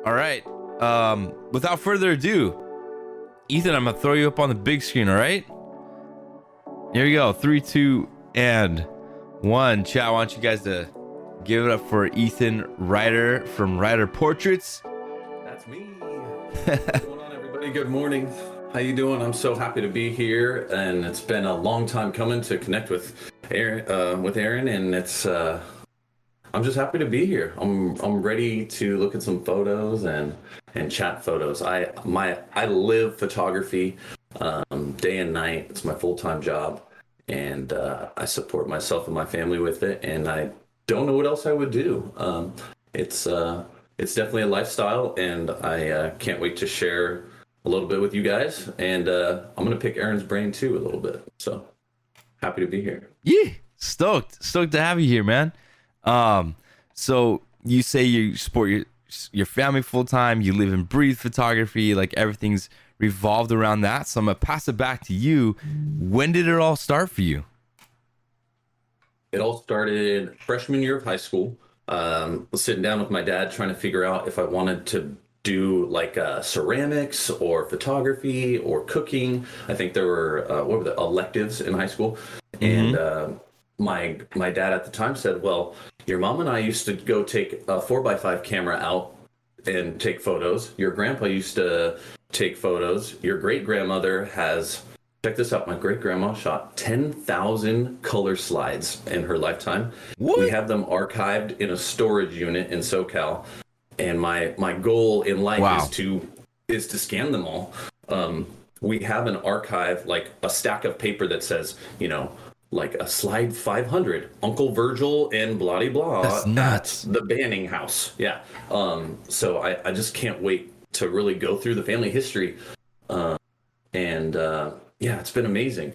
All right. Without further ado, Ethan, I'm gonna throw you up on the big screen. All right. Here we go. Three, two, and one. Chat. I want you guys to give it up for Ethan Ryder from Ryder Portraits. That's me. What's going on, everybody? Good morning. How you doing? I'm so happy to be here, and it's been a long time coming to connect with Aaron, and I'm just happy to be here. I'm ready to look at some photos and chat photos. I live photography day and night. It's my full-time job, and I support myself and my family with it, and I don't know what else I would do. It's definitely a lifestyle, and I can't wait to share a little bit with you guys. And I'm gonna pick Aaron's brain too a little bit. So happy to be here. Yeah, stoked to have you here, man. So you say you support your family full time. You live and breathe photography. Like everything's revolved around that. So I'm gonna pass it back to you. When did it all start for you? It all started freshman year of high school. Was sitting down with my dad trying to figure out if I wanted to do like ceramics or photography or cooking. I think there were what were the electives in high school, and my dad at the time said, "Well, your mom and I used to go take a 4x5 camera out and take photos. Your grandpa used to take photos. Your great grandmother has." Check this out. My great grandma shot 10,000 color slides in her lifetime. What? We have them archived in a storage unit in SoCal. And my goal in life Wow. is to scan them all. We have an archive, like a stack of paper that says, like a slide 500, Uncle Virgil and blah de blah. That's nuts. At the Banning house. Yeah. So I just can't wait to really go through the family history. Yeah, it's been amazing.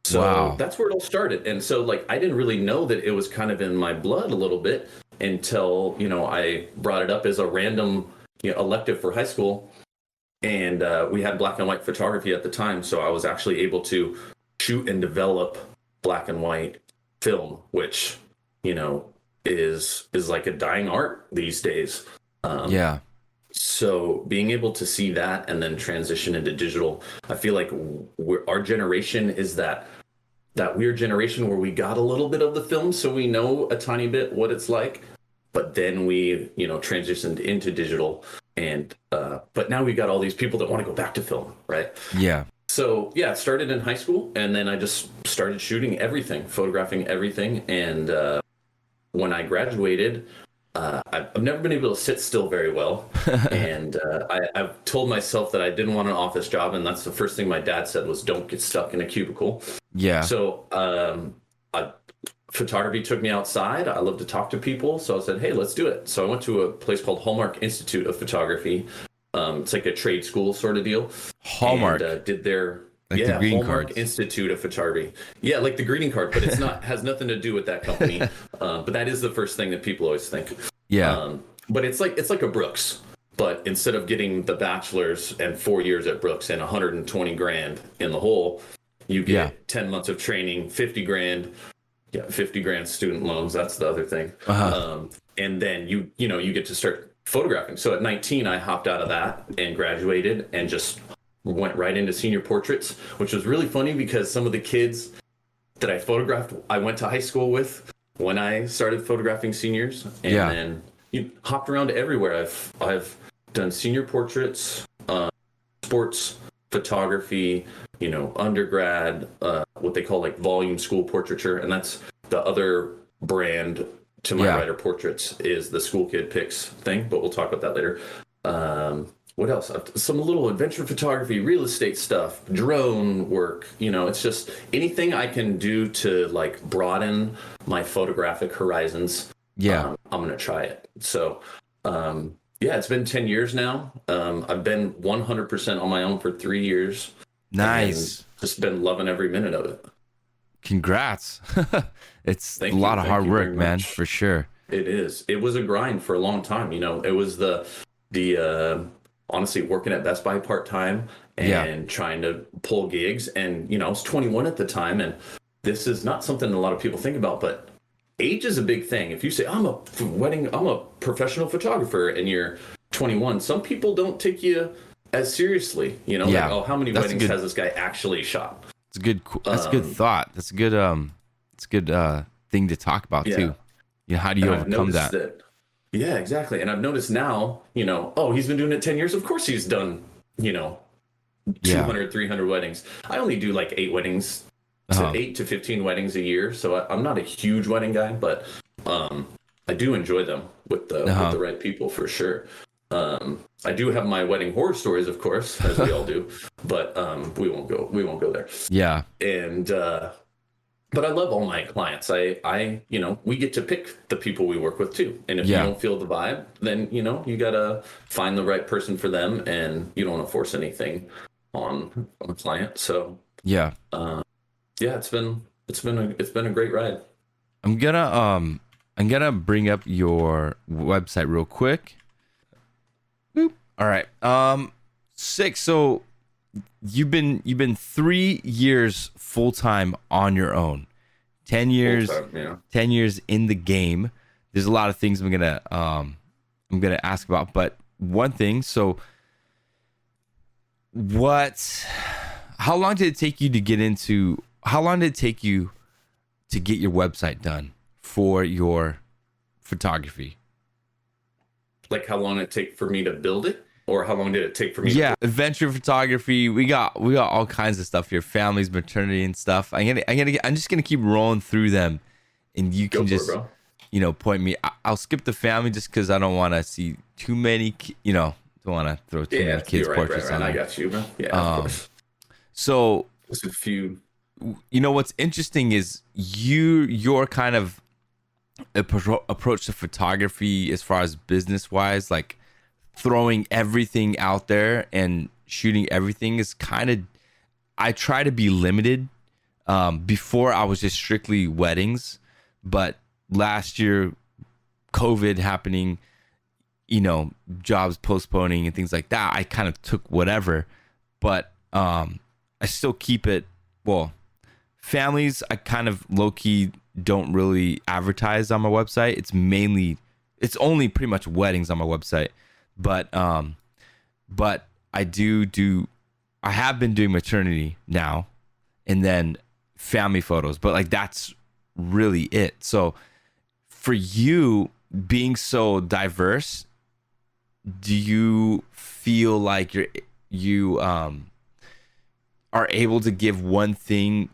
So Wow. that's where it all started. And so like I didn't really know that it was kind of in my blood a little bit until, I brought it up as a random elective for high school. And we had black and white photography at the time. So I was actually able to shoot and develop black and white film, which, is like a dying art these days. Yeah. So being able to see that and then transition into digital, I feel like our generation is that weird generation where we got a little bit of the film, so we know a tiny bit what it's like, but then we, transitioned into digital, and but now we got all these people that want to go back to film, right? Yeah. So yeah, it started in high school, and then I just started shooting everything, photographing everything, and when I graduated. I've never been able to sit still very well, and I've told myself that I didn't want an office job, and that's the first thing my dad said was, "Don't get stuck in a cubicle." Yeah. So photography took me outside. I love to talk to people, so I said, "Hey, let's do it." So I went to a place called Hallmark Institute of Photography. It's like a trade school sort of deal. Hallmark. And, did their Like the greeting Hallmark cards. Institute of Photography. Yeah, like the greeting card, but it's not has nothing to do with that company. But that is the first thing that people always think. Yeah. But it's like a Brooks, but instead of getting the bachelor's and 4 years at Brooks and 120 grand in the hole, you get 10 months of training, 50 grand. Yeah, 50 grand student loans. That's the other thing. And then you get to start photographing. So at 19, I hopped out of that and graduated and just went right into senior portraits, which was really funny because some of the kids that I photographed, I went to high school with when I started photographing seniors, and then you hopped around everywhere. I've done senior portraits, sports photography, undergrad, what they call like volume school portraiture, and that's the other brand to my Ryder Portraits is the School Kid Pics thing, but we'll talk about that later. What else? Some little adventure photography, real estate stuff, drone work. It's just anything I can do to like broaden my photographic horizons. Yeah. I'm going to try it. So, it's been 10 years now. I've been 100% on my own for 3 years. Nice. Just been loving every minute of it. Congrats. It's Thank a lot you. of Thank hard you work, very man, much. for sure. It is. It was a grind for a long time. It was the honestly working at Best Buy part-time and trying to pull gigs. And, I was 21 at the time, and this is not something a lot of people think about, but age is a big thing. If you say, I'm a professional photographer, and you're 21, some people don't take you as seriously. You know, Yeah, like, oh, how many that's weddings good. has this guy actually shot? It's a good. That's a good thought. That's a good. It's a good thing to talk about Yeah. too. You know, how do you And I've overcome noticed that? yeah, exactly. And I've noticed now, you know, oh, he's been doing it 10 years. Of course he's done, you know, Yeah. 200, 300 weddings. I only do like 8 weddings, Uh-huh. 8 to 15 weddings a year. So I'm not a huge wedding guy, but I do enjoy them with the right people for sure. I do have my wedding horror stories, of course, as we all do, but we won't go there. Yeah. And but I love all my clients. I you know, we get to pick the people we work with too. And if you don't feel the vibe, then you know, you gotta find the right person for them, and you don't want to force anything on a client. So Yeah. yeah, it's been a great ride. I'm gonna bring up your website real quick. Boop. All right. 6. So you've been 3 years full time on your own. 10 years. Full-time, yeah. 10 years in the game. There's a lot of things I'm gonna ask about, but one thing. So how long did it take you to get into? How long did it take you to get your website done for your photography? Like how long did it take for me to build it, or how long did it take for me? Yeah, adventure photography. We got all kinds of stuff here. Families, maternity, and stuff. I'm just gonna keep rolling through them, and you can just, you know, point me. I'll skip the family just because I don't want to see too many. You know, don't want to throw too many kids' portraits on. I got you, bro. Yeah, of course. So Just a few. You know what's interesting is your kind of approach to photography as far as business wise, like throwing everything out there and shooting everything is kind of, I try to be limited. Before I was just strictly weddings, but last year, COVID happening, you know, jobs postponing and things like that, I kind of took whatever, but I still keep it. Well, families, I kind of low-key don't really advertise on my website. It's only pretty much weddings on my website. But I have been doing maternity now, and then family photos, but like that's really it. So for you being so diverse, do you feel like you are able to give one thing,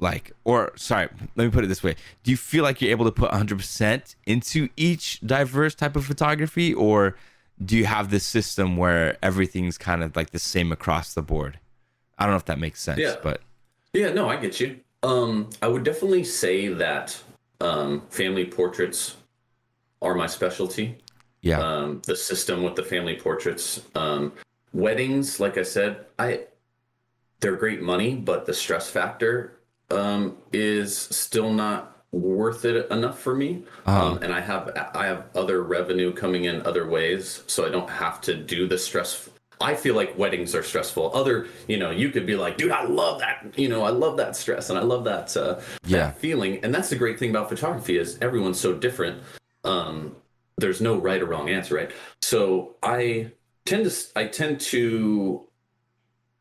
like, or sorry, let me put it this way. Do you feel like you're able to put 100% into each diverse type of photography, or do you have this system where everything's kind of like the same across the board? I don't know if that makes sense, but yeah, no, I get you. I would definitely say that family portraits are my specialty. Yeah. The system with the family portraits. Weddings, like I said, they're great money, but the stress factor is still not worth it enough for me. And I have other revenue coming in other ways, so I don't have to do the stress. I feel like weddings are stressful. You could be like, dude, I love that. I love that stress, and I love that that feeling. And that's the great thing about photography is everyone's so different. There's no right or wrong answer, right? So I tend to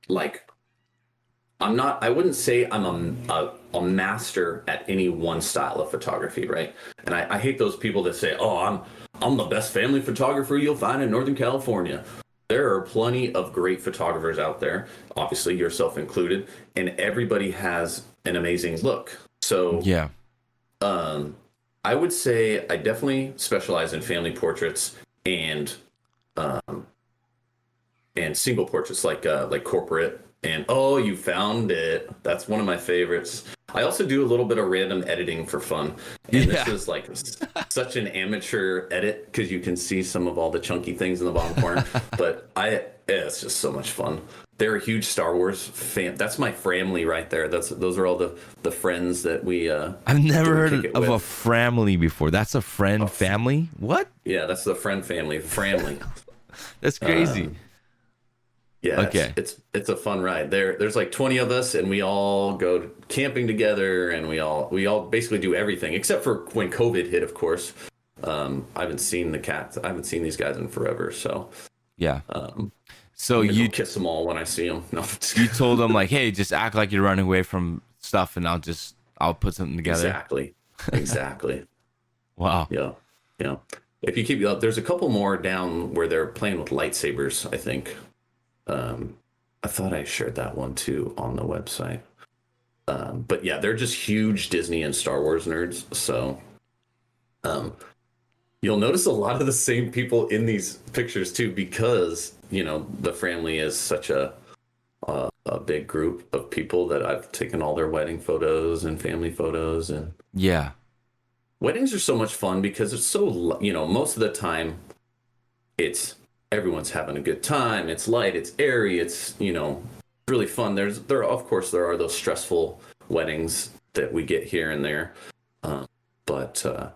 like. I wouldn't say I'm a master at any one style of photography, right? And I hate those people that say, oh, I'm the best family photographer you'll find in Northern California. There are plenty of great photographers out there, obviously yourself included, and everybody has an amazing look. So yeah, I would say I definitely specialize in family portraits and single portraits, like corporate. And oh, you found it. That's one of my favorites. I also do a little bit of random editing for fun. And this is like such an amateur edit because you can see some of all the chunky things in the bottom corner. But it's just so much fun. They're a huge Star Wars fan. That's my family right there. Those are all the friends that we. I've never heard of a family before. That's a friend family? What? Yeah, that's the friend family. Family. That's crazy. Yeah, okay. It's a fun ride. There's like 20 of us, and we all go camping together, and we all basically do everything except for when COVID hit, of course. I haven't seen the cats. I haven't seen these guys in forever. So Yeah. um, So I'm gonna you go kiss them all when I see them. No, you told them like, hey, just act like you're running away from stuff, and I'll put something together. exactly. Wow. Yeah, yeah. If you keep up, there's a couple more down where they're playing with lightsabers. I think. I thought I shared that one too on the website. But yeah, they're just huge Disney and Star Wars nerds. So you'll notice a lot of the same people in these pictures too, because the family is such a big group of people that I've taken all their wedding photos and family photos. And Yeah. weddings are so much fun because it's so, most of the time it's everyone's having a good time. It's light, it's airy, it's, really fun. Of course there are those stressful weddings that we get here and there. But for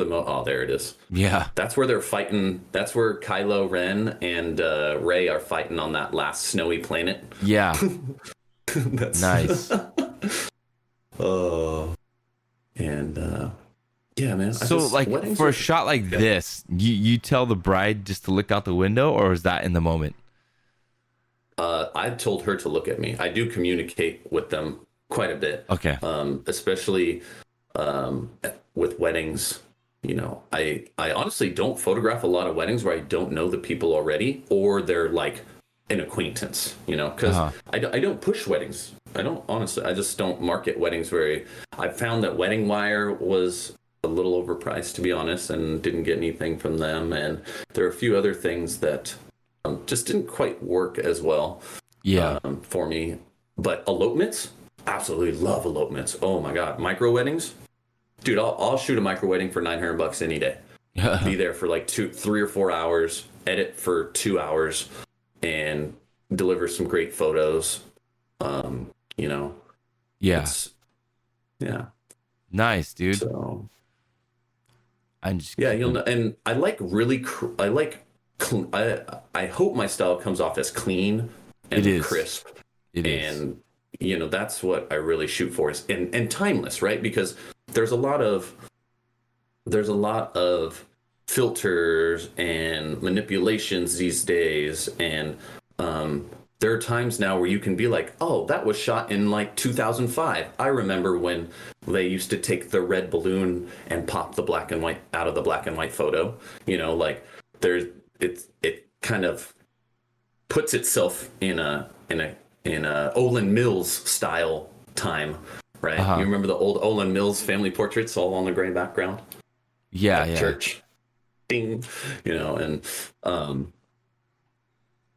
the there it is. Yeah. That's where they're fighting. That's where Kylo Ren and Rey are fighting on that last snowy planet. Yeah. That's Nice. And yeah, man. So like weddings for are- a shot like this, you tell the bride just to look out the window, or is that in the moment? I told her to look at me. I do communicate with them quite a bit. Okay. Especially with weddings. I honestly don't photograph a lot of weddings where I don't know the people already, or they're like an acquaintance, because I don't push weddings. I just don't market weddings very. I found that Wedding Wire was a little overpriced, to be honest, and didn't get anything from them. And there are a few other things that just didn't quite work as well. Yeah. For me. But elopements, absolutely love elopements. Oh my God, micro weddings, dude. I'll shoot a micro wedding for $900 any day. Be there for like 3 or 4 hours, edit for 2 hours, and deliver some great photos. Yeah. Yeah. Nice, dude. So I'm just you'll know. And I like I hope my style comes off as clean and It is. crisp. It is. And that's what I really shoot for, is and timeless, right? Because there's a lot of filters and manipulations these days, and there are times now where you can be like, oh, that was shot in like 2005. I remember when they used to take the red balloon and pop the black and white out of the black and white photo. Like it kind of puts itself in a Olin Mills style time, right? You remember the old Olin Mills family portraits all on the gray background? Yeah. Church, ding, and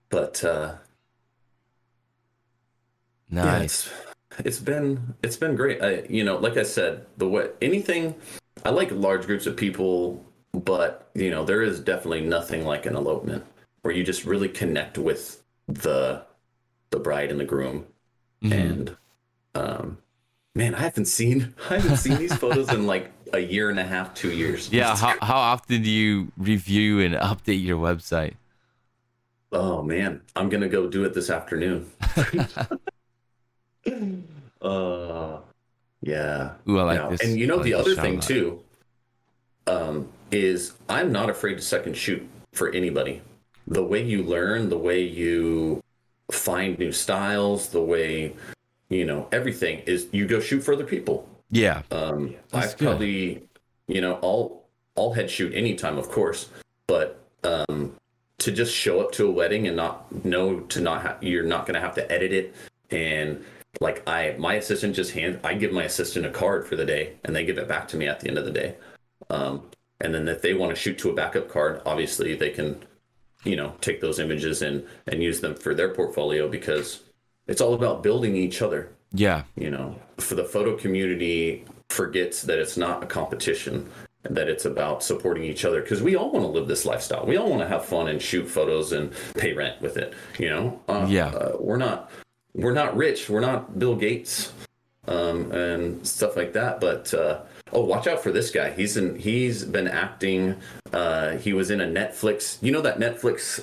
but Nice. yeah, it's been great. Like I said, I like large groups of people, but there is definitely nothing like an elopement where you just really connect with the bride and the groom. Mm-hmm. And man, I haven't seen these photos in like a year and a half, 2 years. Yeah. How often do you review and update your website? Oh man, I'm gonna go do it this afternoon. Yeah. Ooh, I like this. And I like the this other shout thing out. too, is I'm not afraid to second shoot for anybody. The way you learn, the way you find new styles, the way everything is, you go shoot for other people. Yeah. I probably, I'll head shoot anytime, of course, but to just show up to a wedding and not know you're not going to have to edit it. And like my assistant I give my assistant a card for the day and they give it back to me at the end of the day. And then if they want to shoot to a backup card, obviously they can, take those images and use them for their portfolio, because it's all about building each other. Yeah. For the photo community forgets that it's not a competition and that it's about supporting each other, because we all want to live this lifestyle. We all want to have fun and shoot photos and pay rent with it. We're not rich. We're not Bill Gates, and stuff like that. But watch out for this guy. He's been acting. He was in a Netflix. That Netflix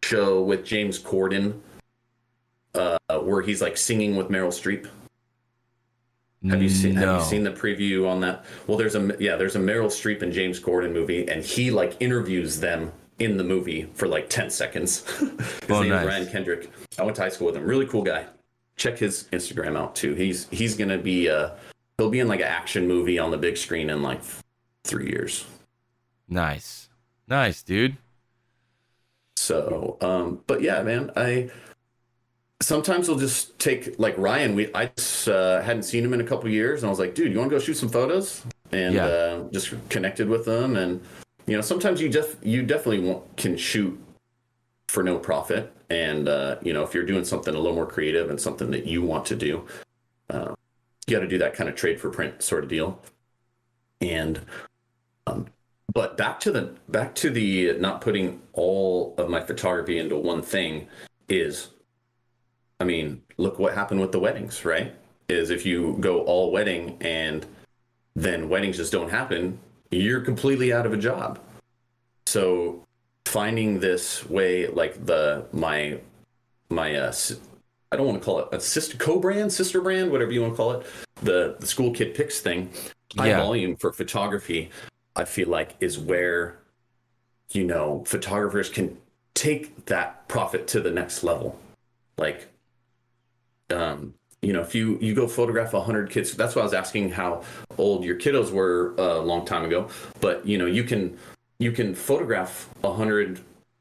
show with James Corden, where he's like singing with Meryl Streep. Have you No. seen the preview on that? Well, there's a Meryl Streep and James Corden movie, and he like interviews them in the movie for like 10 seconds. His Oh, name is nice. Ryan Kendrick. I went to high school with him. Really cool guy. Check his Instagram out too. He's gonna be he'll be in like an action movie on the big screen in like 3 years. Nice. Nice, dude. So, but yeah, man, I sometimes we'll just take like Ryan. I just hadn't seen him in a couple years, and I was like, dude, you want to go shoot some photos? And just connected with them, and sometimes you definitely can shoot for no profit, and if you're doing something a little more creative and something that you want to do, you got to do that kind of trade for print sort of deal. And but back to the not putting all of my photography into one thing is, I mean, look what happened with the weddings, right? Is if you go all wedding and then weddings just don't happen, you're completely out of a job. So finding this way, like my I don't want to call it a sister brand, whatever you want to call it, the School Kid Picks thing, high volume for photography, I feel like is where, photographers can take that profit to the next level. Like, if you go photograph 100 kids, that's why I was asking how old your kiddos were a long time ago. But, you can photograph 100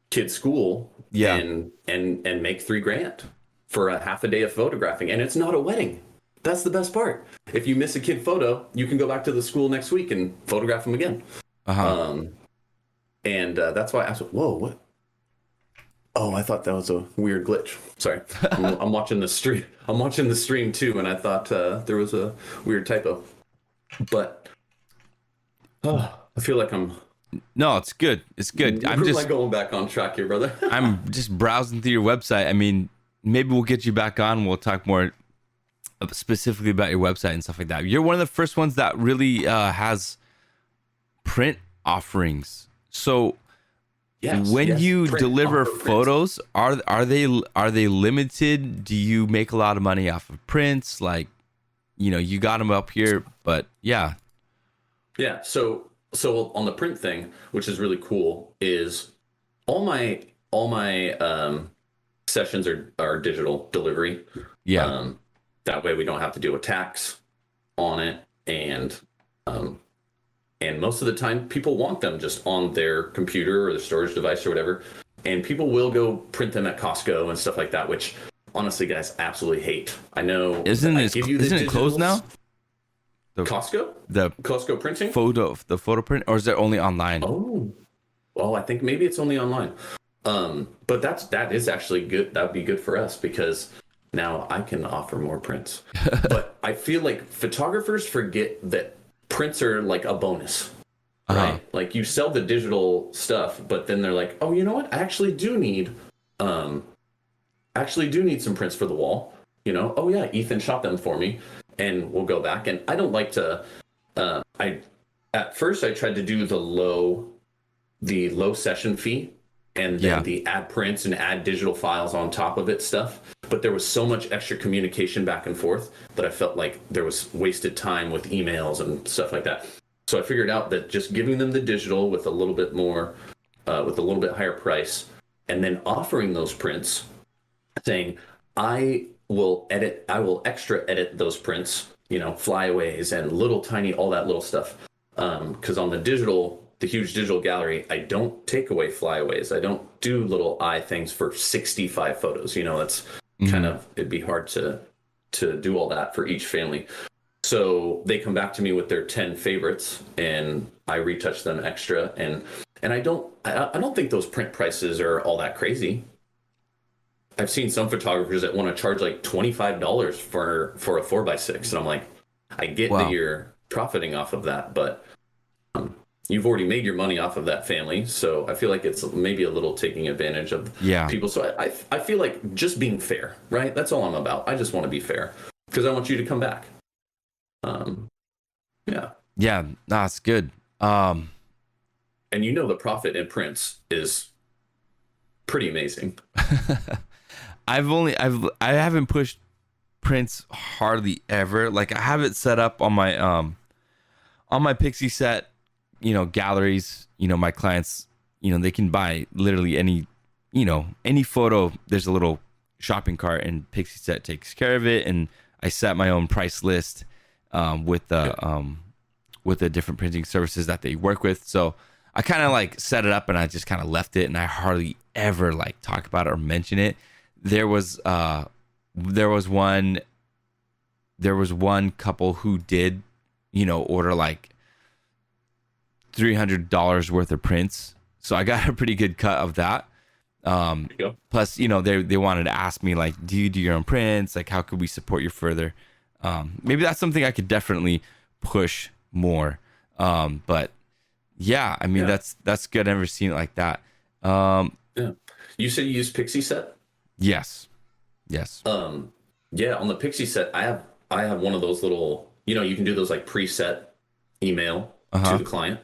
kids school and make $3,000 for a half a day of photographing. And it's not a wedding. That's the best part. If you miss a kid photo, you can go back to the school next week and photograph them again. That's why I asked, whoa, what? Oh, I thought that was a weird glitch. Sorry. I'm watching the stream. I'm watching the stream too, and I thought there was a weird typo. But I feel like No, it's good. It's good. I'm just like going back on track here, brother. I'm just browsing through your website. I mean, maybe we'll get you back on. We'll talk more specifically about your website and stuff like that. You're one of the first ones that really has print offerings. So when you deliver photos, are they limited? Do you make a lot of money off of prints? Like, you got them up here, but yeah. So on the print thing, which is really cool, is all my sessions are digital delivery. That way we don't have to do a tax on it, and most of the time people want them just on their computer or the storage device or whatever, and people will go print them at Costco and stuff like that, which honestly, guys, absolutely hate. I know. Isn't it closed now? Costco? The Costco printing? The photo print, or is it only online? Oh, well, I think maybe it's only online. But that is actually good. That would be good for us because now I can offer more prints. But I feel like photographers forget that prints are like a bonus, right? Like you sell the digital stuff, but then they're like, oh, you know what? I actually do need some prints for the wall. Oh yeah, Ethan shot them for me, and we'll go back. And I don't like to. At first I tried to do the low session fee, and then the add prints and add digital files on top of it stuff. But there was so much extra communication back and forth that I felt like there was wasted time with emails and stuff like that. So I figured out that just giving them the digital with a little bit more, with a little bit higher price, and then offering those prints, saying, I will extra edit those prints, flyaways and little tiny, all that little stuff. Because on the huge digital gallery, I don't take away flyaways. I don't do little eye things for 65 photos. That's kind of, it'd be hard to do all that for each family. So they come back to me with their 10 favorites, and I retouch them extra. And I don't think those print prices are all that crazy. I've seen some photographers that want to charge like $25 for a 4x6, and I'm like, I get that you're profiting off of that, but you've already made your money off of that family. So I feel like it's maybe a little taking advantage of people. So I feel like just being fair, right? That's all I'm about. I just want to be fair because I want you to come back. Yeah, that's good. And the profit in prints is pretty amazing. I haven't pushed prints hardly ever. Like I have it set up on my Pixie Set, galleries. My clients, they can buy literally any photo. There's a little shopping cart, and Pixie Set takes care of it. And I set my own price list with the different printing services that they work with. So I kind of like set it up, and I just kind of left it, and I hardly ever like talk about it or mention it. There was one couple who did, order like $300 worth of prints. So I got a pretty good cut of that. Plus, they wanted to ask me like, do you do your own prints? Like, how could we support you further? Maybe that's something I could definitely push more. But yeah, I mean, that's good. I've never seen it like that. Yeah. You said you use Pixie Set? Yes. Yeah, on the Pixie Set, I have one of those little, you can do those like preset email to the client.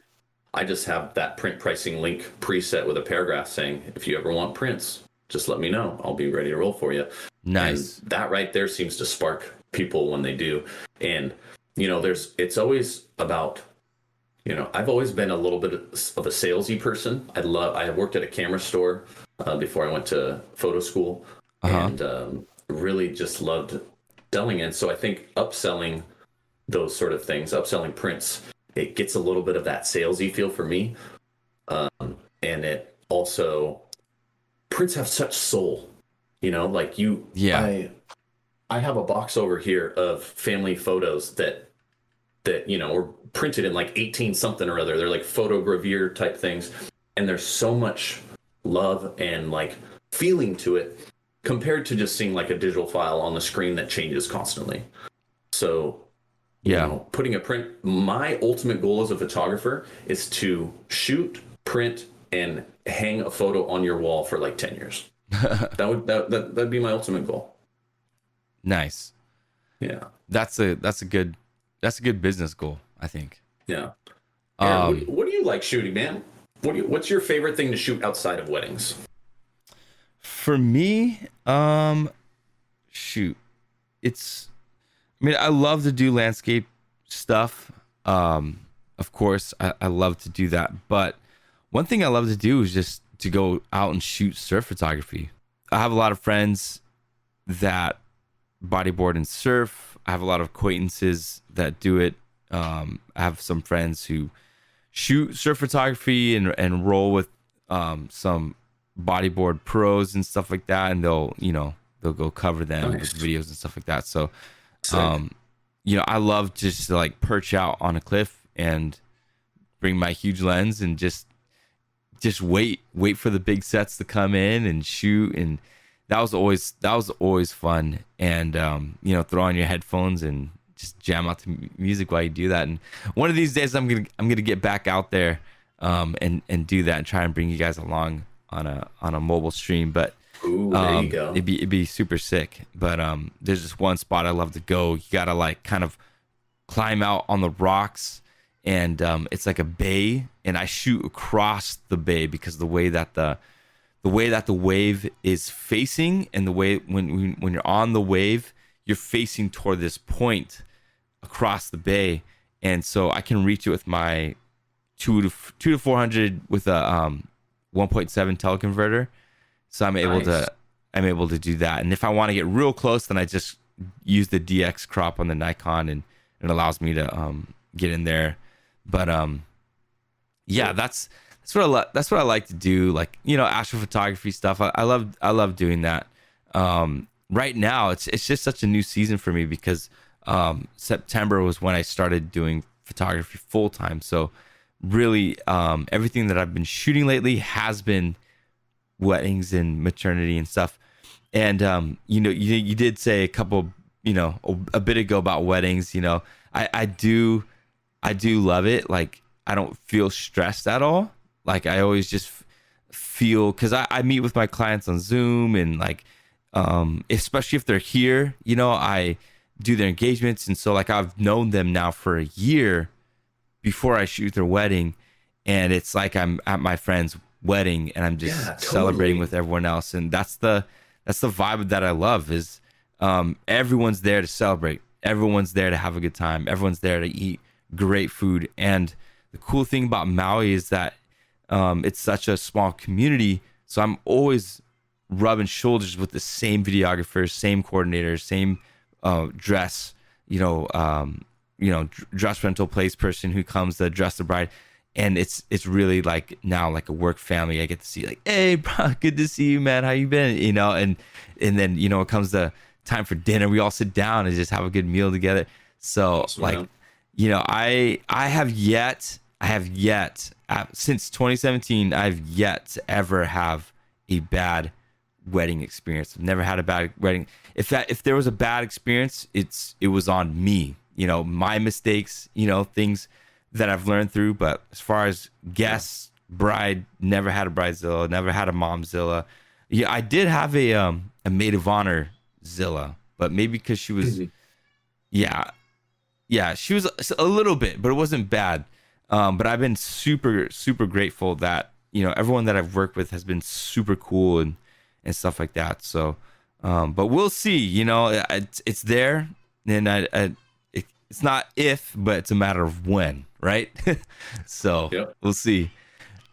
I just have that print pricing link preset with a paragraph saying, if you ever want prints, just let me know. I'll be ready to roll for you. Nice. And that right there seems to spark people when they do. And, it's always about, I've always been a little bit of a salesy person. I worked at a camera store before I went to photo school and really just loved selling. And so I think upselling those sort of things, upselling prints, it gets a little bit of that salesy feel for me. And it also, prints have such soul, like you, I have a box over here of family photos that were printed in like 18 something or other. They're like photogravure type things. And there's so much love and like feeling to it compared to just seeing like a digital file on the screen that changes constantly. So, putting a print, my ultimate goal as a photographer is to shoot, print, and hang a photo on your wall for like 10 years. That'd be my ultimate goal. Nice. Yeah. That's a good business goal, I think. Yeah. Aaron, what do you like shooting, man? What's your favorite thing to shoot outside of weddings? For me, I love to do landscape stuff. Of course, I love to do that. But one thing I love to do is just to go out and shoot surf photography. I have a lot of friends that bodyboard and surf. I have a lot of acquaintances that do it. I have some friends who shoot surf photography and roll with some bodyboard pros and stuff like that, and they'll go cover them with videos and stuff like that. So I love just to like perch out on a cliff and bring my huge lens and just wait for the big sets to come in and shoot. And that was always fun. And throw on your headphones and just jam out to music while you do that. And one of these days I'm gonna get back out there and do that and try and bring you guys along on a mobile stream. But ooh, there you go. It'd be super sick. But there's just one spot I love to go. You gotta like kind of climb out on the rocks, and it's like a bay, and I shoot across the bay because the way that the wave is facing, and the way when you're on the wave, you're facing toward this point across the bay, and so I can reach it with my 2 to 400 with a 1.7 teleconverter. So I'm able to do that. And if I want to get real close, then I just use the DX crop on the Nikon, and it allows me to get in there. But that's what I like to do. Like, astrophotography stuff. I love doing that. Right now it's just such a new season for me because September was when I started doing photography full time. So really everything that I've been shooting lately has been weddings and maternity and stuff. And you did say a bit ago about weddings. I do love it. Like, I don't feel stressed at all. Like, I always just feel, because I meet with my clients on Zoom, and like especially if they're here, I do their engagements, and so like I've known them now for a year before I shoot their wedding, and it's like I'm at my friend's wedding and I'm just celebrating with everyone else. And that's the vibe that I love, is Everyone's there to celebrate. Everyone's there to have a good time. Everyone's there to eat great food. And the cool thing about Maui is that it's such a small community. So I'm always rubbing shoulders with the same videographers, same coordinators, same dress, dress rental place person who comes to dress the bride. And it's really like now like a work family. I get to see like, hey, bro, good to see you, man. How you been? And then, it comes to time for dinner. We all sit down and just have a good meal together. So Awesome, like, man. I have yet since 2017, I've yet to ever have a bad wedding experience. I've never had a bad wedding. If there was a bad experience, it was on me, my mistakes, things that I've learned through. But as far as guests, bride, never had a bridezilla, never had a momzilla. Yeah, I did have a maid of honor zilla, but maybe because she was, she was a little bit, but it wasn't bad. But I've been super, super grateful that, everyone that I've worked with has been super cool and stuff like that. So, but we'll see, it's there, and it's not if, but it's a matter of when, right? So We'll see.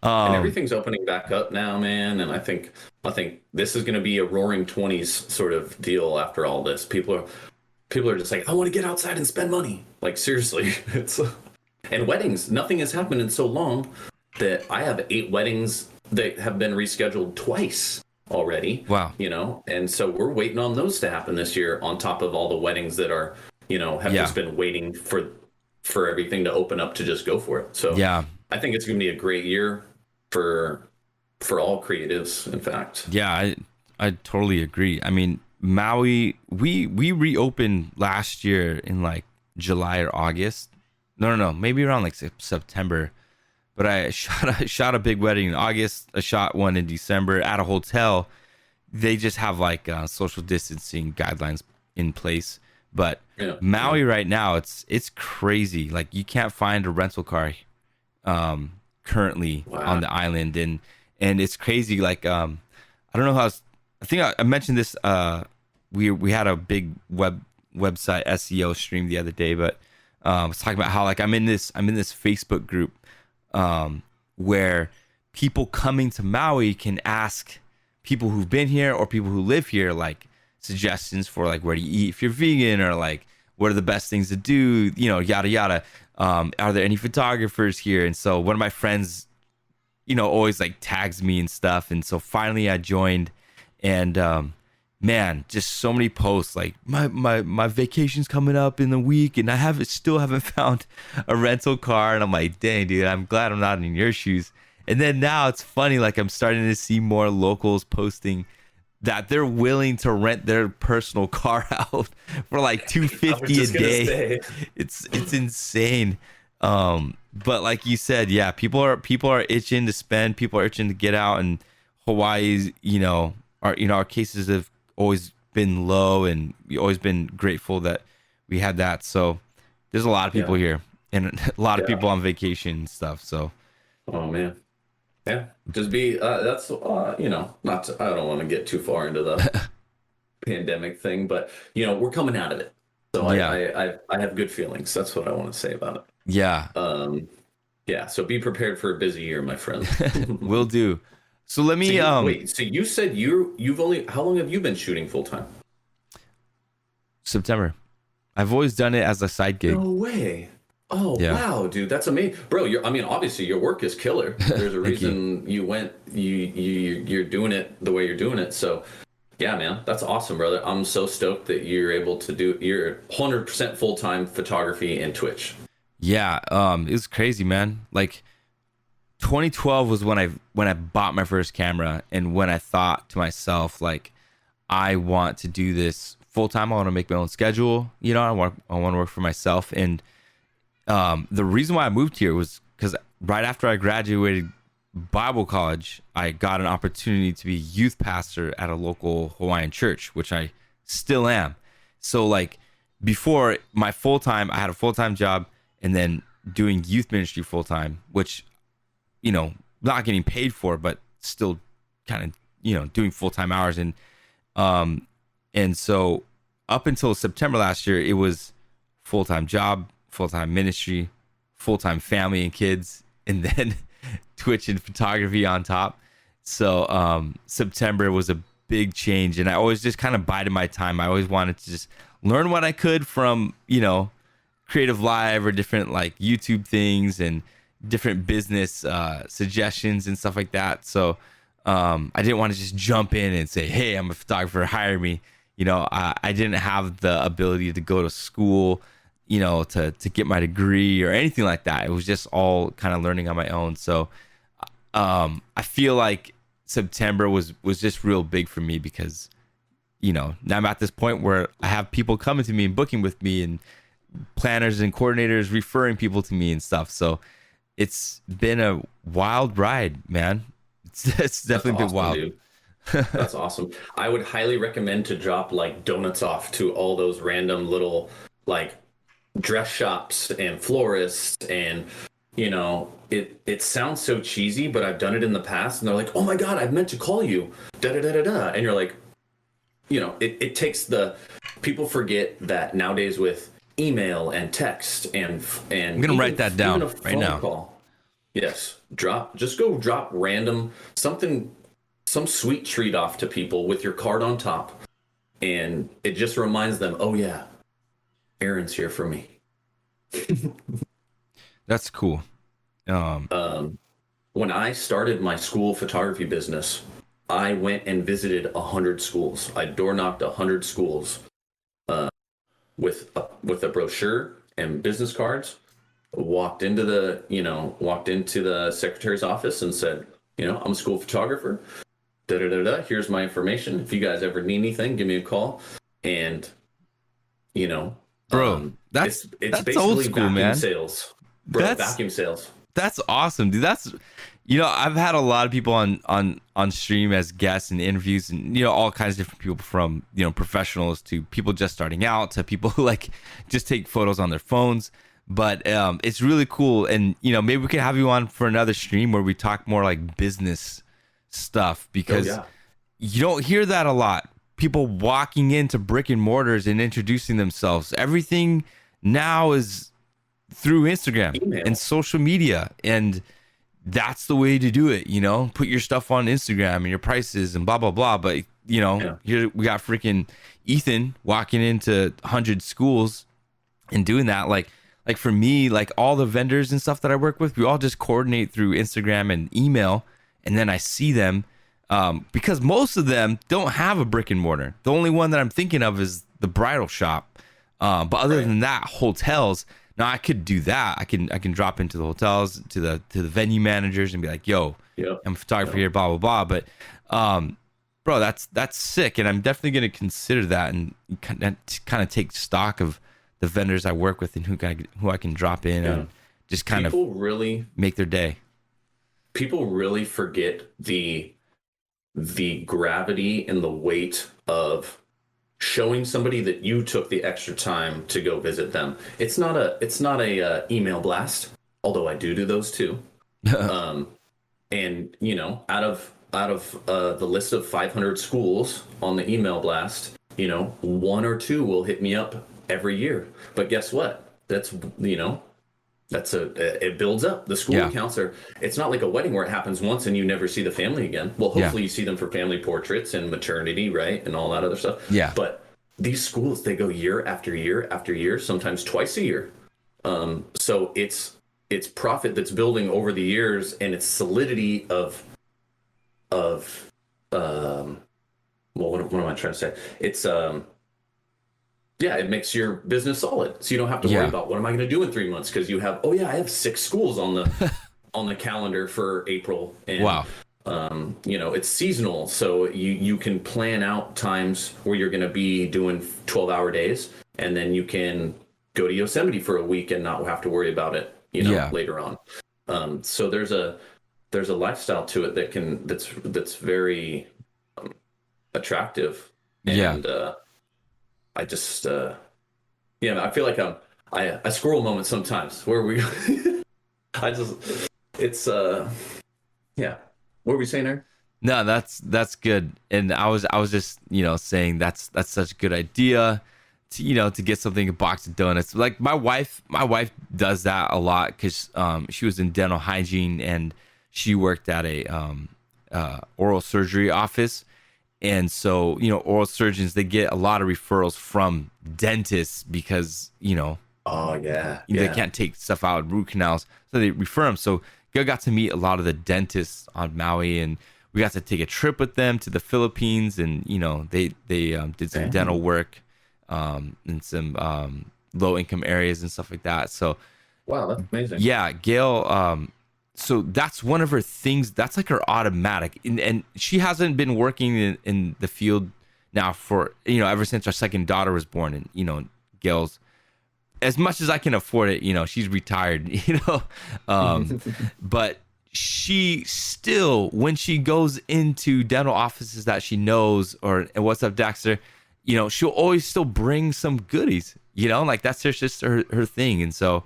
And everything's opening back up now, man. And I think this is going to be a roaring 20s sort of deal after all this. People are just like, I want to get outside and spend money. Like, seriously. And weddings, nothing has happened in so long that I have 8 weddings that have been rescheduled twice already. Wow. And so we're waiting on those to happen this year on top of all the weddings that are, have just been waiting for everything to open up to just go for it. So I think it's going to be a great year for all creatives, in fact. Yeah, I totally agree. I mean, Maui, we reopened last year in like July or August. No, maybe around like September. But I shot a big wedding in August. I shot one in December at a hotel. They just have like social distancing guidelines in place. But Maui right now, it's crazy. Like, you can't find a rental car currently on the island, and it's crazy. Like, I don't know how. I think I mentioned this. We had a big website SEO stream the other day, but I was talking about how like I'm in this Facebook group where people coming to Maui can ask people who've been here or people who live here like suggestions for like where to eat if you're vegan, or like what are the best things to do, yada yada. Are there any photographers here? And so one of my friends, always like tags me and stuff. And so finally I joined, and man, just so many posts like my vacation's coming up in the week and I still haven't found a rental car. And I'm like, dang, dude, I'm glad I'm not in your shoes. And then now it's funny, like I'm starting to see more locals posting that they're willing to rent their personal car out for like $250 a day. It's insane. But like you said, people are itching to spend. People are itching to get out, and Hawaii's, our cases have always been low, and we've always been grateful that we had that. So there's a lot of people here, and a lot of people on vacation and stuff. So, oh man. Yeah, just be that's not to, I don't want to get too far into the pandemic thing, but we're coming out of it, so I have good feelings. That's what I want to say about it. So be prepared for a busy year, my friend. Will do. So let me wait, so you said you've only, how long have you been shooting full time? September. I've always done it as a side gig. No way. Oh, wow, dude, that's amazing, bro. Obviously your work is killer. There's a reason you're doing it the way you're doing it. So yeah, man, that's awesome, brother. I'm so stoked that you're able to do your 100% full-time photography and Twitch. Yeah, it was crazy, man. Like 2012 was when I bought my first camera, and when I thought to myself, like, I want to do this full time. I want to make my own schedule. I want to work for myself. And the reason why I moved here was because right after I graduated Bible college, I got an opportunity to be youth pastor at a local Hawaiian church, which I still am. So like before my full time, I had a full time job, and then doing youth ministry full time, which, not getting paid for, but still kind of, doing full time hours. And so up until September last year, it was full-time job, full-time ministry, full-time family and kids, and then Twitch and photography on top. So September was a big change, and I always just kind of bided my time. I always wanted to just learn what I could from, Creative Live or different like YouTube things and different business suggestions and stuff like that. So I didn't want to just jump in and say, hey, I'm a photographer, hire me. I didn't have the ability to go to school, to get my degree or anything like that. It was just all kind of learning on my own. So I feel like September was just real big for me because, now I'm at this point where I have people coming to me and booking with me and planners and coordinators referring people to me and stuff. So it's been a wild ride, man. It's definitely been wild. Dude. That's awesome. I would highly recommend to drop like donuts off to all those random little like dress shops and florists, and it sounds so cheesy, but I've done it in the past and they're like, oh my God, I've meant to call you, da da da da da. And you're like, it takes people forget that nowadays with email and text and I'm gonna write that down right now. Call. Yes, just go drop random some sweet treat off to people with your card on top, and it just reminds them, oh yeah, Aaron's here for me. That's cool. When I started my school photography business, I went and visited 100 schools. I door knocked 100 schools with a brochure and business cards. Walked into the secretary's office and said, I'm a school photographer. Da da da da. Here's my information. If you guys ever need anything, give me a call. And bro, that's basically old school, vacuum man. Sales. Bro, vacuum sales. That's awesome, dude. I've had a lot of people on stream as guests and interviews, and all kinds of different people, from professionals to people just starting out to people who like just take photos on their phones. But it's really cool, and maybe we can have you on for another stream where we talk more like business stuff, because you don't hear that a lot. People walking into brick and mortars and introducing themselves. Everything now is through Instagram and social media, and that's the way to do it. Put your stuff on Instagram and your prices and blah blah blah. But here we got freaking Ethan walking into 100 schools and doing that. Like for me, like all the vendors and stuff that I work with, we all just coordinate through Instagram and email, and then I see them because most of them don't have a brick and mortar. The only one that I'm thinking of is the bridal shop. But other than that, hotels. Now I could do that. I can drop into the hotels, to the venue managers, and be like, "Yo, I'm a photographer here, blah blah blah." But, bro, that's sick, and I'm definitely gonna consider that and kind of take stock of the vendors I work with and who I can drop in and just kind of really make their day. People really forget the gravity and the weight of showing somebody that you took the extra time to go visit them. It's not a email blast, although I do those too. And out of the list of 500 schools on the email blast, one or two will hit me up every year. But guess what? It builds up. The school accounts it's not like a wedding where it happens once and you never see the family again. Well, hopefully you see them for family portraits and maternity, right? And all that other stuff. Yeah. But these schools, they go year after year after year, sometimes twice a year. So it's profit that's building over the years, and it's solidity of what am I trying to say? It's it makes your business solid. So you don't have to worry about what am I going to do in 3 months, because you have I have 6 schools on the calendar for April. And, wow. It's seasonal, so you can plan out times where you're going to be doing 12-hour days, and then you can go to Yosemite for a week and not have to worry about it, later on. So there's a lifestyle to it that's very attractive. And I just I feel like I squirrel moment sometimes where we what were we saying there? No, that's good. And I was just saying that's such a good idea. to get something, a box of donuts. Like my wife does that a lot because she was in dental hygiene and she worked at a oral surgery office. And so, oral surgeons, they get a lot of referrals from dentists because, Oh yeah. they can't take stuff out, root canals. So they refer them. So Gail got to meet a lot of the dentists on Maui, and we got to take a trip with them to the Philippines. And, they did some dental work in some low income areas and stuff like that. So, wow, that's amazing. Yeah, Gail, so that's one of her things. That's like her automatic, and she hasn't been working in the field now for ever since our second daughter was born. And Gail's, as much as I can afford it, she's retired. But she still, when she goes into dental offices that she knows, or what's up, Dexter, she'll always still bring some goodies. Like that's just her thing. And so,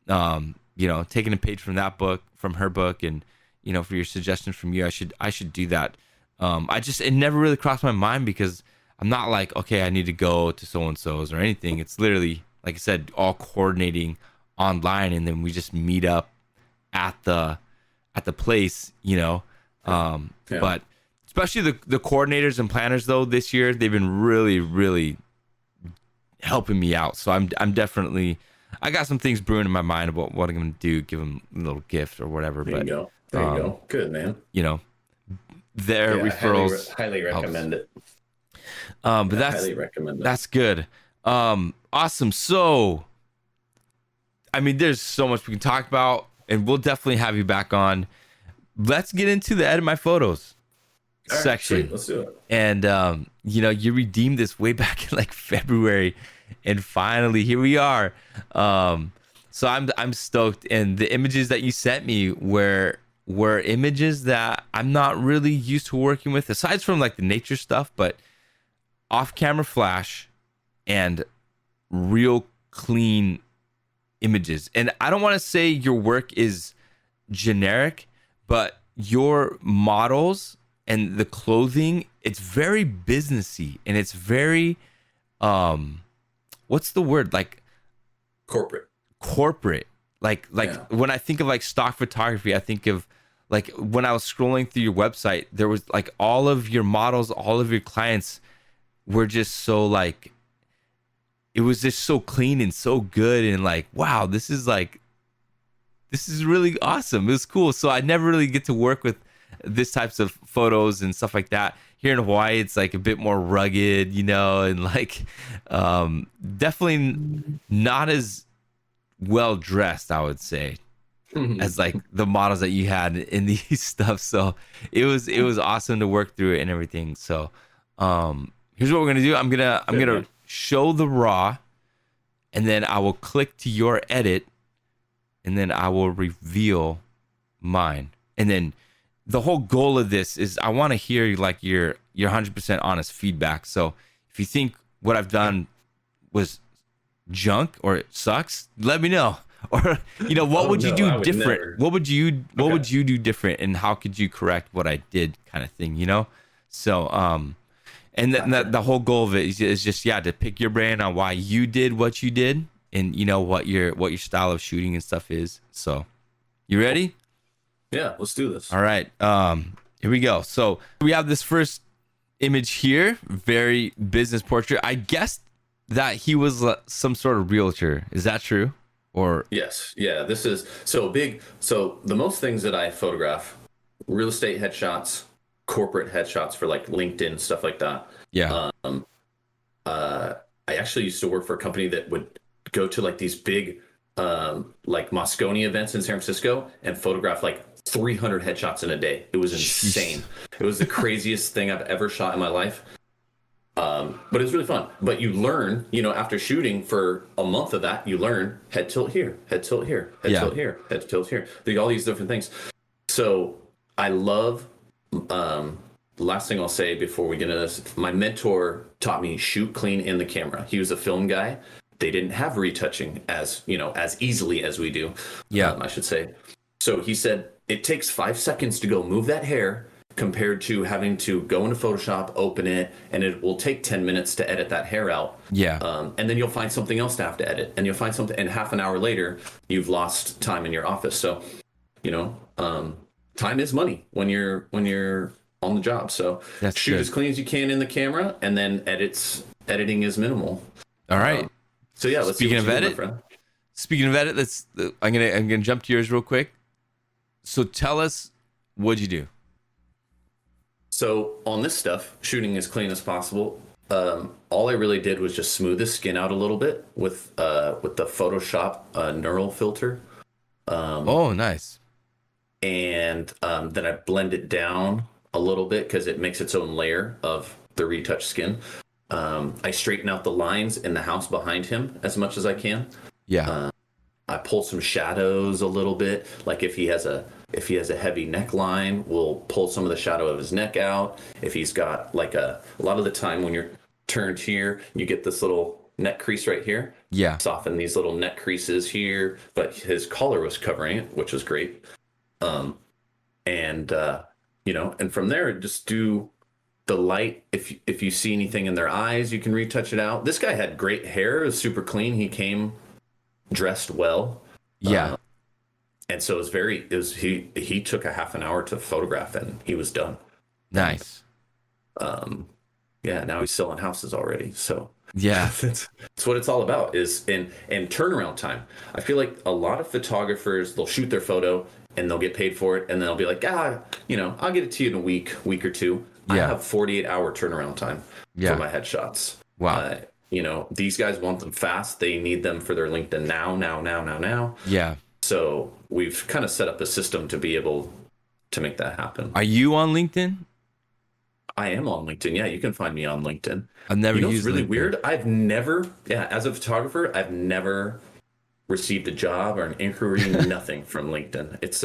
taking a page from that book, from her book, and for your suggestions from you, I should do that. It never really crossed my mind because I'm not like, okay, I need to go to so and so's or anything. It's literally, like I said, all coordinating online, and then we just meet up at the place, But especially the coordinators and planners though this year, they've been really, really helping me out. So I'm definitely, I got some things brewing in my mind about what I'm going to do, give them a little gift or whatever. There you go. There you go. Good, man. Their referrals. Highly recommend it. But highly recommend it. That's good. Awesome. So, there's so much we can talk about, and we'll definitely have you back on. Let's get into the edit my photos section. Sweet. Let's do it. And, you redeemed this way back in like February, and finally here we are. So I'm stoked. And the images that you sent me were images that I'm not really used to working with, aside from like the nature stuff, but off-camera flash and real clean images. And I don't want to say your work is generic, but your models and the clothing, it's very businessy, and it's very what's the word, like corporate. Like when I think of like stock photography, I think of like when I was scrolling through your website, there was like all of your models, all of your clients were just so like, it was just so clean and so good, and like, wow, this is really awesome. It was cool. So I never really get to work with this types of photos and stuff like that. Here in Hawaii, it's like a bit more rugged, and like definitely not as well dressed, I would say, as like the models that you had in these stuff. So it was awesome to work through it and everything. So here's what we're gonna do. I'm gonna show the raw, and then I will click to your edit, and then I will reveal mine. And then the whole goal of this is I want to hear like your 100% honest feedback. So if you think what I've done was junk or it sucks, let me know. Or what would you do different? Never. What would you do different, and how could you correct what I did, kind of thing, So and the whole goal of it is just to pick your brain on why you did what you did, and what your style of shooting and stuff is. So you ready? Yeah, let's do this. All right. Here we go. So we have this first image here, very business portrait. I guessed that he was some sort of realtor. Is that true? Or yes. Yeah, this is so the most things that I photograph, real estate headshots, corporate headshots for like LinkedIn, stuff like that. Yeah. I actually used to work for a company that would go to like these big like Moscone events in San Francisco and photograph like 300 headshots in a day. It was insane. It was the craziest thing I've ever shot in my life. But it was really fun. But you learn, after shooting for a month of that, you learn head tilt here, head tilt here, head tilt here, head tilt here. All these different things. So I love, last thing I'll say before we get into this, my mentor taught me shoot clean in the camera. He was a film guy. They didn't have retouching as easily as we do. I should say. So he said, it takes 5 seconds to go move that hair compared to having to go into Photoshop, open it, and it will take 10 minutes to edit that hair out. Yeah. And then you'll find something else to have to edit, and you'll find something, and half an hour later, you've lost time in your office. So, time is money when you're on the job. So That's shoot good. as clean as you can in the camera, and then editing is minimal. All right. So yeah, let's Speaking see what of you do, my edit, friend. Speaking of edit, I'm gonna jump to yours real quick. So tell us, what'd you do? So on this stuff, shooting as clean as possible. All I really did was just smooth his skin out a little bit with the Photoshop neural filter. Oh, nice. And then I blend it down a little bit because it makes its own layer of the retouched skin. I straighten out the lines in the house behind him as much as I can. Yeah. I pull some shadows a little bit. Like if he has a heavy neckline, we'll pull some of the shadow of his neck out. If he's got like a lot of the time when you're turned here, you get this little neck crease right here. Yeah. Soften these little neck creases here, but his collar was covering it, which was great. And from there, just do the light. If you see anything in their eyes, you can retouch it out. This guy had great hair. It was super clean. He came dressed well. Yeah. And so he took a half an hour to photograph and he was done. Nice. Yeah, now he's selling houses already. So Yeah. that's what it's all about is and turnaround time. I feel like a lot of photographers, they'll shoot their photo and they'll get paid for it. And then they'll be like, I'll get it to you in a week or two. I Yeah. have 48-hour turnaround time Yeah. for my headshots. Wow. These guys want them fast. They need them for their LinkedIn now. Yeah. So we've kind of set up a system to be able to make that happen. Are you on LinkedIn? I am on LinkedIn. Yeah, you can find me on LinkedIn. I've never It's used really LinkedIn. weird. As a photographer, I've never received a job or an inquiry, nothing from LinkedIn. It's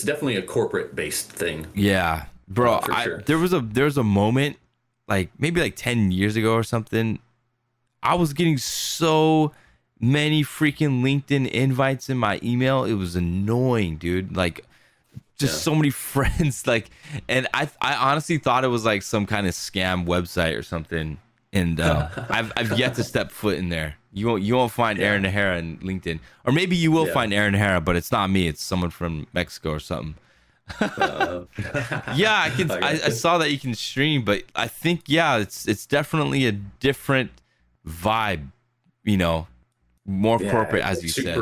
definitely a corporate based thing. Yeah, bro. For sure. There was a moment, like maybe like 10 years ago or something. I was getting so many freaking LinkedIn invites in my email. It was annoying, dude. Like, just so many friends. Like, and I honestly thought it was like some kind of scam website or something. And I've yet to step foot in there. You won't find Aaron Nahara in LinkedIn, or maybe you will find Aaron Nahara, but it's not me. It's someone from Mexico or something. Yeah, I saw that you can stream, but I think it's definitely a different vibe. More corporate, as you said.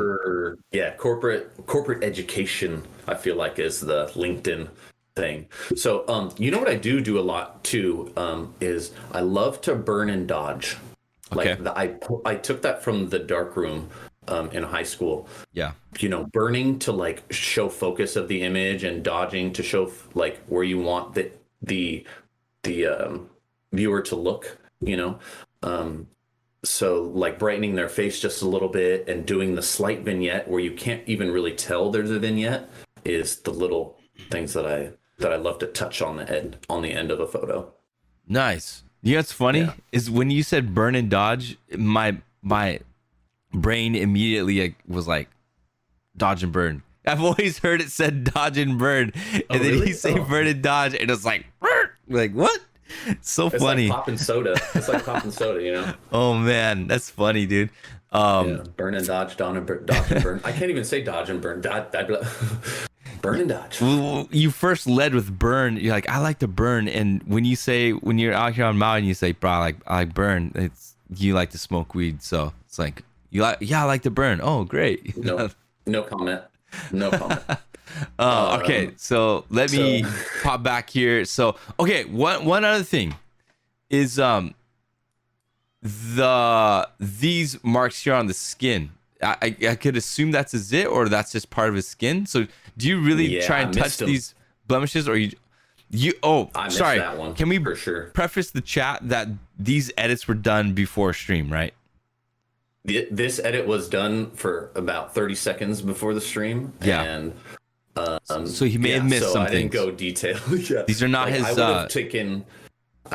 Corporate education, I feel like, is the LinkedIn thing. So what I do a lot too is I love to burn and dodge. Okay. Like I took that from the darkroom in high school. Yeah. Burning to like show focus of the image and dodging to show like where you want the viewer to look. So like brightening their face just a little bit and doing the slight vignette where you can't even really tell there's a vignette is the little things that I love to touch on the end of a photo. Nice. What's funny is when you said burn and dodge, my brain immediately was like dodge and burn. I've always heard it said dodge and burn, and then really? you say burn and dodge, and it's like what? So It's funny. like popping soda. It's like popping soda, Oh man, that's funny, dude. Burn and dodge, dodge and burn. I can't even say dodge and burn. Burn and dodge. Well, you first led with burn. You're like, I like to burn, and when you're out here on Maui and you say, bro, I like burn. You like to smoke weed, so it's like I like to burn. Oh, great. No comment. Okay, so let me pop back here. So, okay, one other thing is these marks here on the skin. I could assume that's a zit or that's just part of his skin. So, do you really try and touch these blemishes, or you? I missed Sorry. that one. Can we for sure preface the chat that these edits were done before stream, right? This edit was done for about 30 seconds before the stream. Yeah. And so he may have missed some I didn't things. go detailed. Yeah. These are not his. I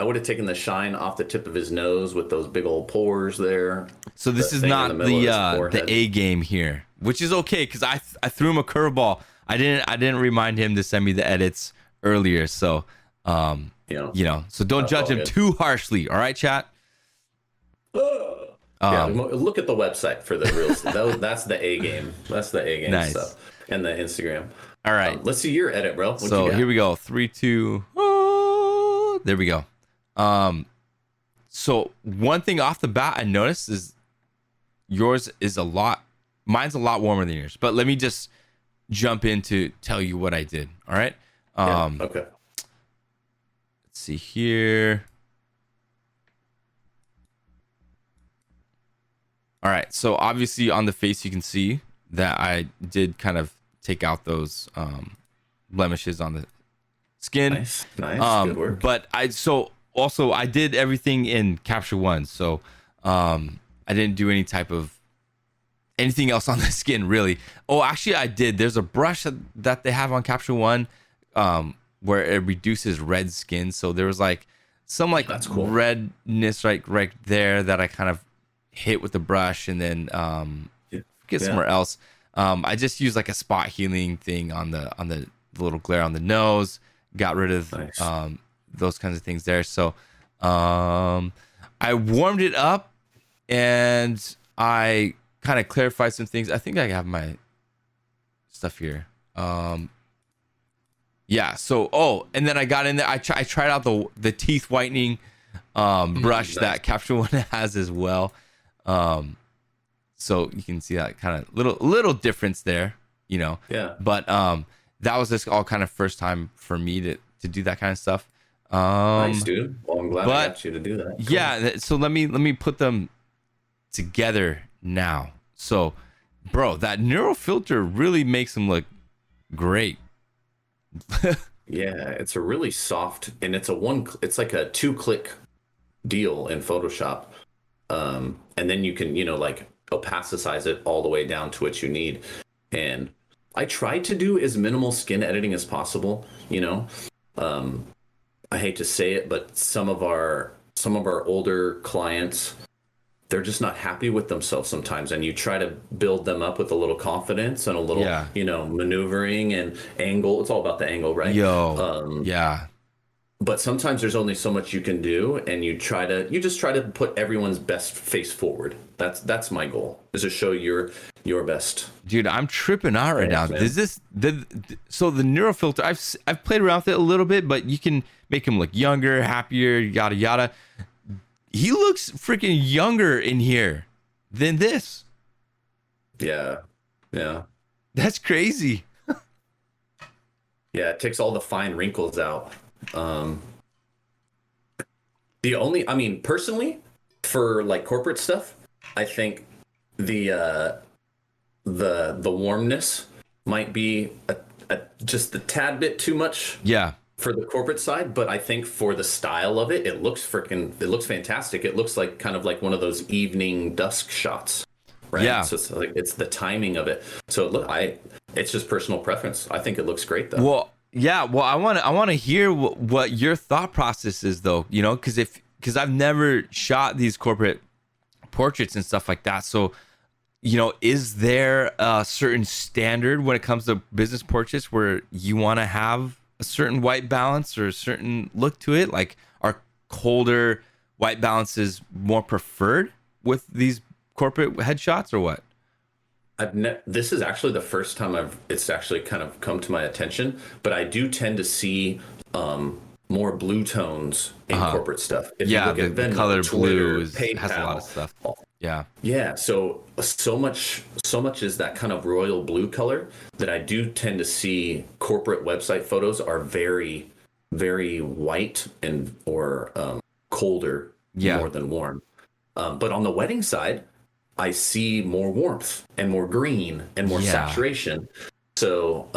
would have taken the shine off the tip of his nose with those big old pores there. So this is thing in not the middle of his the forehead. A game here, which is okay because I threw him a curveball. I didn't remind him to send me the edits earlier, so So don't judge him too harshly. All right, chat. Look at the website for the real stuff. That's the A game. That's the A game nice. stuff. And the Instagram. All right. Let's see your edit, bro. So here we go. 3, 2. Oh, there we go. So one thing off the bat I noticed is yours is mine's a lot warmer than yours. But let me just jump in to tell you what I did. All right. Okay. Let's see here. All right. So obviously on the face, you can see that I did kind of take out those blemishes on the skin. Nice. Good work. But I did everything in Capture One. So I didn't do anything else on the skin really. Oh, actually I did. There's a brush that they have on Capture One where it reduces red skin. So there was like some That's cool. redness right there that I kind of hit with the brush and then get somewhere else. I just used like a spot healing thing on the little glare on the nose, got rid of those kinds of things there. So I warmed it up and I kind of clarified some things. I think I have my stuff here. So and then I got in there. I tried out the teeth whitening brush that Capture One has as well. So you can see that kind of little difference there, Yeah. But that was just all kind of first time for me to do that kind of stuff. Nice, dude. Well, I'm glad I got you to do that. Cool. Yeah. So let me put them together now. So, bro, that neural filter really makes them look great. Yeah, it's a really soft, and it's like a 2-click deal in Photoshop. And then you can, like opacicize it all the way down to what you need. And I try to do as minimal skin editing as possible. I hate to say it, but some of our older clients, they're just not happy with themselves sometimes. And you try to build them up with a little confidence and a little, maneuvering and angle. It's all about the angle, right? Yeah. But sometimes there's only so much you can do, and you just try to put everyone's best face forward. That's my goal, is to show your best. Dude, I'm tripping out right now. Man. Is so the neural filter? I've played around with it a little bit, but you can make him look younger, happier, yada yada. He looks freaking younger in here than this. Yeah. That's crazy. Yeah, it takes all the fine wrinkles out. Personally, for like corporate stuff, I think the warmness might be just a tad bit too much. Yeah. For the corporate side, but I think for the style of it, it looks fantastic. It looks like kind of like one of those evening dusk shots, right? Yeah. So it's the timing of it. So it's just personal preference. I think it looks great though. Well, yeah. Well, I want to hear what your thought process is though, because I've never shot these corporate portraits and stuff like that. So, is there a certain standard when it comes to business portraits where you want to have a certain white balance or a certain look to it? Like, are colder white balances more preferred with these corporate headshots or what? This is actually the first time it's actually kind of come to my attention, but I do tend to see more blue tones in corporate stuff. If you look at Venmo, the color Twitter, blue PayPal, has a lot of stuff. Yeah. So much is that kind of royal blue color that I do tend to see corporate website photos are very, very white or colder more than warm. But on the wedding side, I see more warmth and more green and more saturation. So,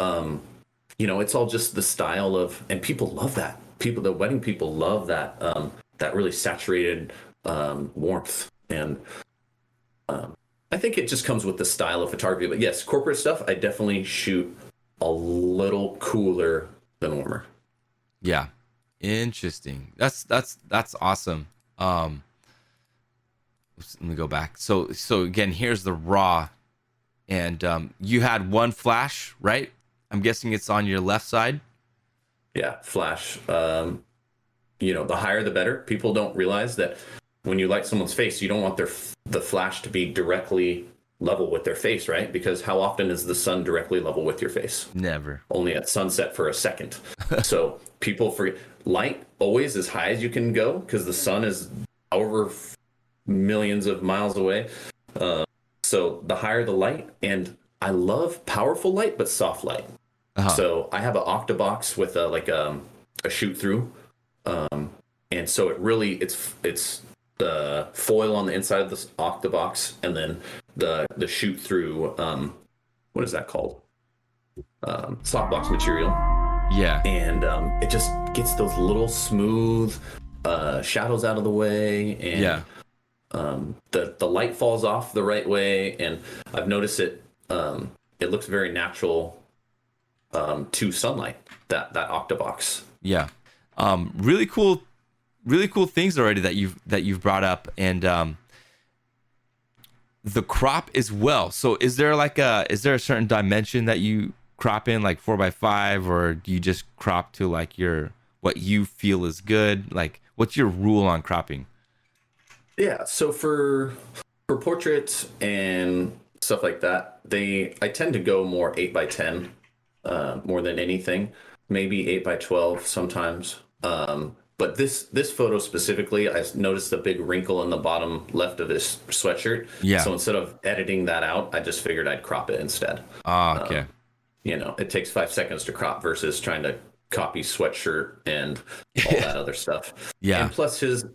it's all just the style and people love that. The wedding people love that, that really saturated warmth. And I think it just comes with the style of photography. But yes, corporate stuff, I definitely shoot a little cooler than warmer. Yeah. Interesting. That's awesome. Let me go back. So again, here's the raw, and you had one flash, right? I'm guessing it's on your left side. Yeah, flash. The higher the better. People don't realize that when you light someone's face, you don't want the flash to be directly level with their face, right? Because how often is the sun directly level with your face? Never. Only at sunset for a second. So people forget light always as high as you can go because the sun is over millions of miles away. So the higher the light, and I love powerful light, but soft light. So I have an Octabox with a shoot through, and so it's the foil on the inside of this Octabox, and then the shoot through. What is that called? Softbox material. Yeah. And it just gets those little smooth shadows out of the way, and the light falls off the right way, and I've noticed it. It looks very natural to sunlight. That Octabox. Yeah. Really cool things already that you've brought up, and the crop as well. So is there a certain dimension that you crop in, like 4x5, or do you just crop to like what you feel is good? Like, what's your rule on cropping? Yeah, so for portraits and stuff like that, I tend to go more 8x10 more than anything, maybe 8x12 sometimes. But this photo specifically, I noticed a big wrinkle in the bottom left of this sweatshirt. Yeah. So instead of editing that out, I just figured I'd crop it instead. Okay. It takes 5 seconds to crop versus trying to copy sweatshirt and all that other stuff. Yeah. And plus his,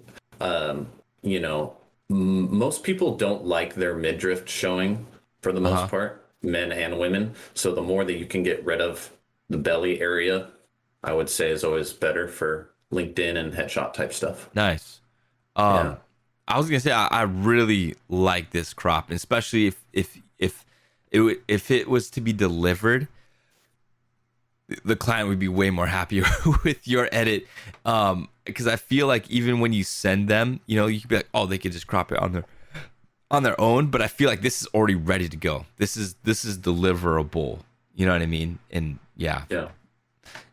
most people don't like their midriff showing for the most part, men and women. So the more that you can get rid of the belly area, I would say is always better for LinkedIn and headshot type stuff. Nice. I was gonna say I really like this crop, especially if it was to be delivered, the client would be way more happier with your edit, because I feel like even when you send them, you could be like, oh, they could just crop it on their own, but I feel like this is already ready to go. This is deliverable. You know what I mean? And yeah.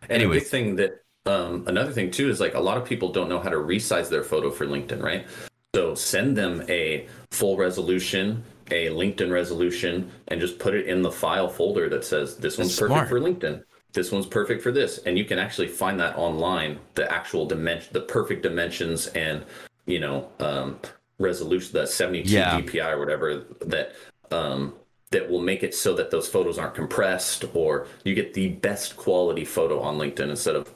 And a big thing that another thing too is like a lot of people don't know how to resize their photo for LinkedIn, right? So send them a full resolution, a LinkedIn resolution, and just put it in the file folder that says this one's perfect for LinkedIn. This one's perfect for this. And you can actually find that online, the actual dimension, the perfect dimensions, and resolution, the 72 DPI or whatever, that will make it so that those photos aren't compressed, or you get the best quality photo on LinkedIn instead of,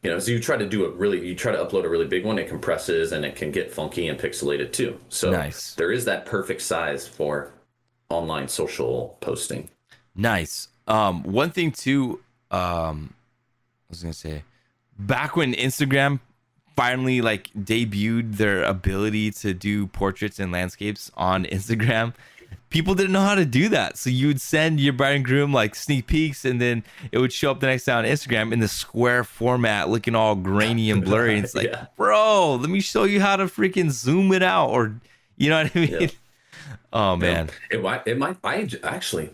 so you try to upload a really big one, it compresses and it can get funky and pixelated too. So nice. There is that perfect size for online social posting. Nice. One thing too, I was going to say, back when Instagram finally debuted their ability to do portraits and landscapes on Instagram, people didn't know how to do that. So you would send your bride and groom sneak peeks, and then it would show up the next day on Instagram in the square format, looking all grainy and blurry. And it's like, bro, let me show you how to freaking zoom it out, or you know what I mean? Yeah. Oh man, it might. I actually,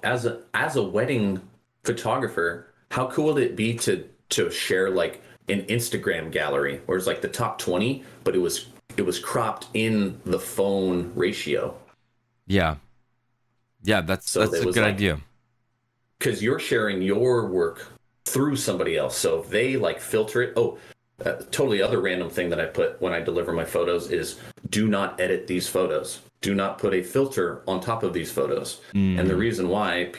as a wedding photographer, how cool would it be to share an Instagram gallery where it's the top 20, but it was cropped in the phone ratio. Yeah, that's a good idea. Because you're sharing your work through somebody else. So if they filter it. Totally other random thing that I put when I deliver my photos is do not edit these photos. Do not put a filter on top of these photos. And the reason why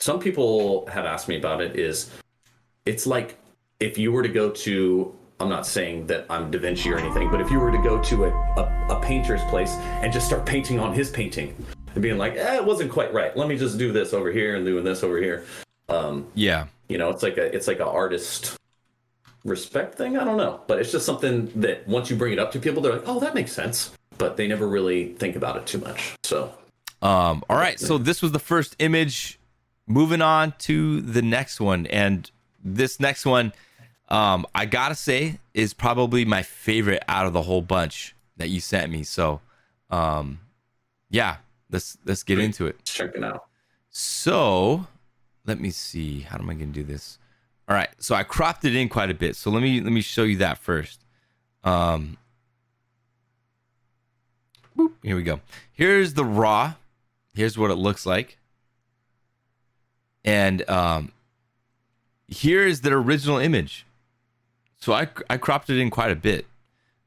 some people have asked me about it is it's like if you were to go to, I'm not saying that I'm Da Vinci or anything, but if you were to go to a painter's place and just start painting on his painting and being like, it wasn't quite right. Let me just do this over here and doing this over here. It's like a artist respect thing. I don't know, but it's just something that once you bring it up to people, they're like, oh, that makes sense. But they never really think about it too much. So, all right. So this was the first image. Moving on to the next one. And this next one, I gotta say, is probably my favorite out of the whole bunch that you sent me. So, let's get into it. Check it out. So, let me see. How am I gonna do this? All right, so I cropped it in quite a bit. So let me show you that first. Boop, here we go. Here's the raw. Here's what it looks like. And here's the original image. So I cropped it in quite a bit.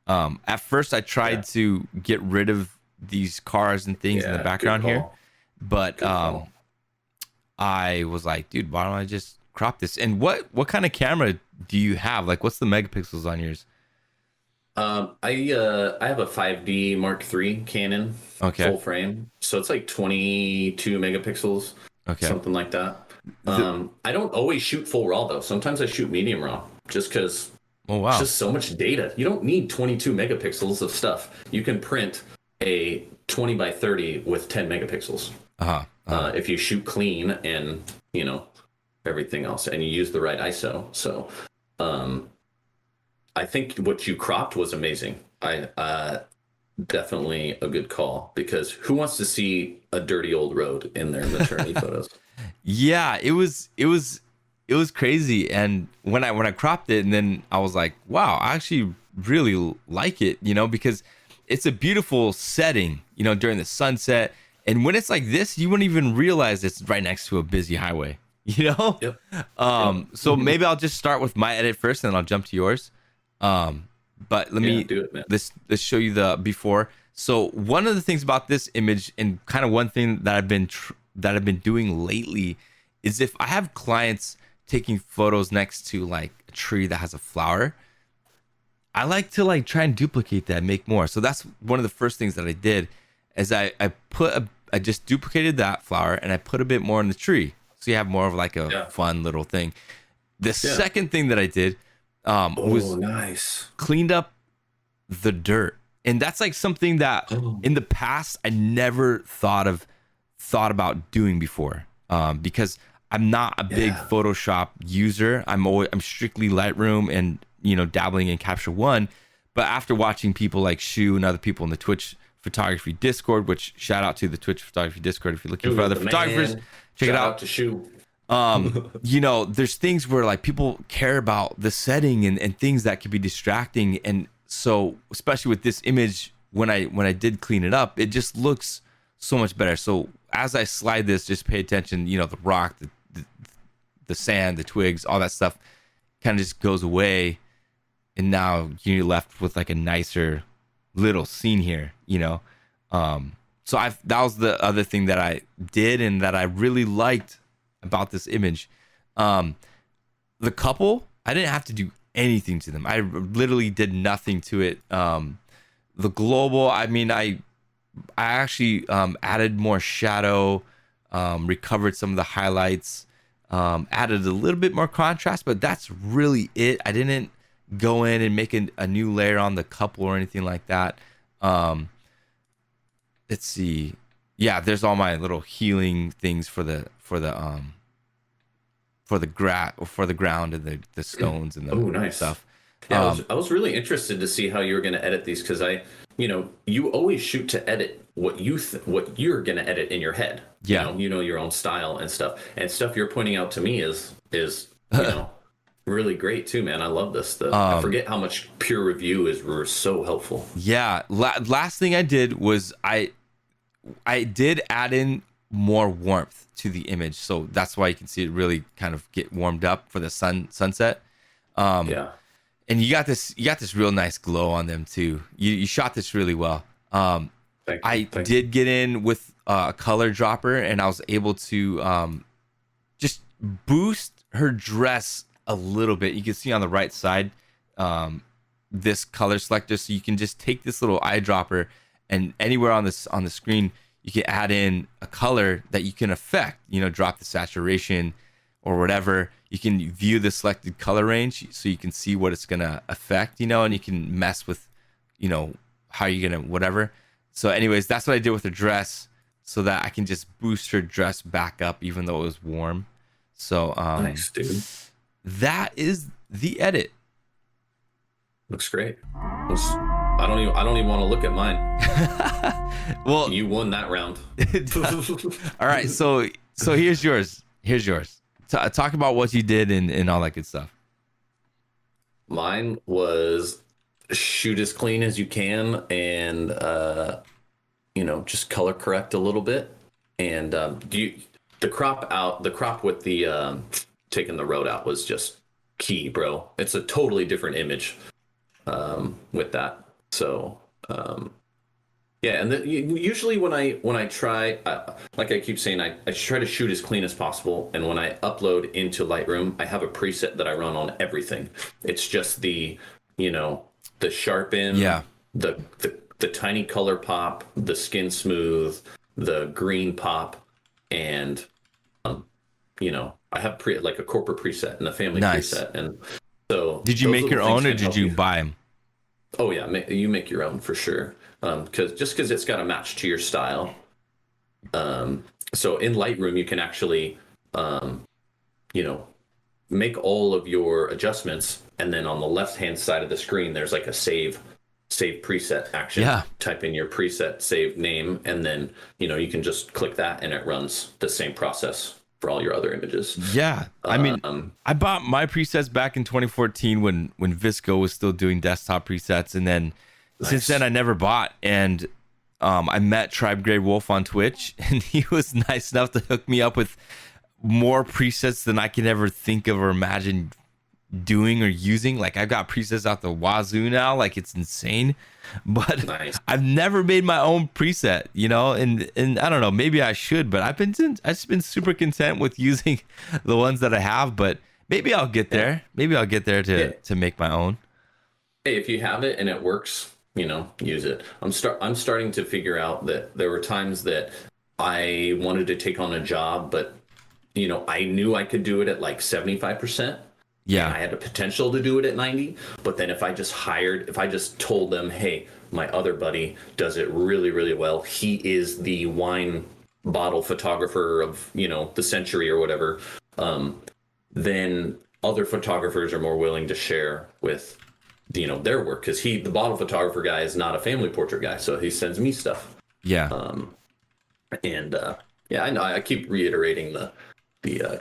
At first, I tried to get rid of these cars and things in the background here, but I was like, dude, why don't I just crop this? And what kind of camera do you have? Like, what's the megapixels on yours? I have a 5D Mark III Canon full frame, so it's like 22 megapixels, something like that. I don't always shoot full RAW though. Sometimes I shoot medium RAW just because. Oh wow! It's just so much data. You don't need 22 megapixels of stuff. You can print a 20 by 30 with 10 megapixels. If you shoot clean and everything else, and you use the right ISO. So, I think what you cropped was amazing. Definitely a good call, because who wants to see a dirty old road in their maternity photos? Yeah, it was crazy. And when I cropped it, and then I was like, wow, I actually really like it, because it's a beautiful setting, during the sunset. And when it's like this, you wouldn't even realize it's right next to a busy highway, Yep. So maybe I'll just start with my edit first, and then I'll jump to yours. But let me do it, man. Let's show you the before. So one of the things about this image, and kind of one thing that I've been doing lately, is if I have clients taking photos next to like a tree that has a flower, I like to like try and duplicate that and make more. So that's one of the first things that I did, is I just duplicated that flower and I put a bit more in the tree, so you have more of like a fun little thing. The second thing that I did was nice, cleaned up the dirt. And that's like something that in the past I never thought about doing before, because I'm not a big Photoshop user. I'm strictly Lightroom and dabbling in Capture One. But after watching people like Shu and other people in the Twitch Photography Discord, which shout out to the Twitch Photography Discord if you're looking for other photographers, check it out. Shout out to Shu. There's things where like people care about the setting and things that could be distracting. And so especially with this image, when I did clean it up, it just looks so much better. So as I slide this, just pay attention, the rock, the sand, the twigs, all that stuff kind of just goes away. And now you're left with like a nicer little scene here, So that was the other thing that I did and that I really liked about this image. The couple, I didn't have to do anything to them. I literally did nothing to it. The global, I actually added more shadow, recovered some of the highlights, added a little bit more contrast, but that's really it. I didn't go in and make a new layer on the couple or anything like that. Let's see. Yeah, there's all my little healing things for the ground and the stones and the stuff. Yeah, I was really interested to see how you were going to edit these, because you always shoot to edit what you're going to edit in your head. Yeah, your own style and stuff you're pointing out to me is really great too, man. I love this. I forget how much peer review is so helpful. Yeah. Last thing I did was I did add in more warmth to the image, so that's why you can see it really kind of get warmed up for the sunset. And you got this real nice glow on them too. You shot this really well. I did get in with a color dropper, and I was able to just boost her dress a little bit. You can see on the right side this color selector, so you can just take this little eyedropper, and anywhere on the screen you can add in a color that you can affect, drop the saturation or whatever. You can view the selected color range so you can see what it's gonna affect, and you can mess with how you're gonna whatever. So anyways, that's what I did with her dress, so that I can just boost her dress back up even though it was warm. So nice, dude. That is the edit. Looks great. I don't even want to look at mine. Well, you won that round. All right, so here's yours. talk about what you did and all that good stuff. Mine was shoot as clean as you can, and just color correct a little bit. And the crop with the taking the road out was just key, bro. It's a totally different image with that. So yeah, and usually when I try, like I keep saying, I try to shoot as clean as possible. And when I upload into Lightroom, I have a preset that I run on everything. It's just the sharpen, the tiny color pop, the skin smooth, the green pop, and I have like a corporate preset and a family preset. And so, did you make your own, or did you buy them? Oh yeah, you make your own for sure. Because it's got to match to your style. So in Lightroom, you can actually, make all of your adjustments, and then on the left-hand side of the screen, there's like a save preset action. Yeah. Type in your preset, save name, and then you can just click that, and it runs the same process for all your other images. Yeah, I mean, I bought my presets back in 2014 when VSCO was still doing desktop presets, and then. Nice. Since then, I never bought, and I met Tribe Grey Wolf on Twitch, and he was nice enough to hook me up with more presets than I can ever think of or imagine doing or using. Like, I've got presets out the wazoo now, like it's insane. But nice. I've never made my own preset, and I don't know, maybe I should, but I've just been super content with using the ones that I have. But maybe I'll get there. Yeah. Maybe I'll get there to make my own. Hey, if you have it and it works, use it. I'm starting to figure out that there were times that I wanted to take on a job, but I knew I could do it at like 75%. Yeah. I had the potential to do it at 90, but then if I just told them, hey, my other buddy does it really, really well. He is the wine bottle photographer of, the century or whatever. Then other photographers are more willing to share with their work, because the bottle photographer guy is not a family portrait guy, so he sends me stuff. Yeah. I know I keep reiterating the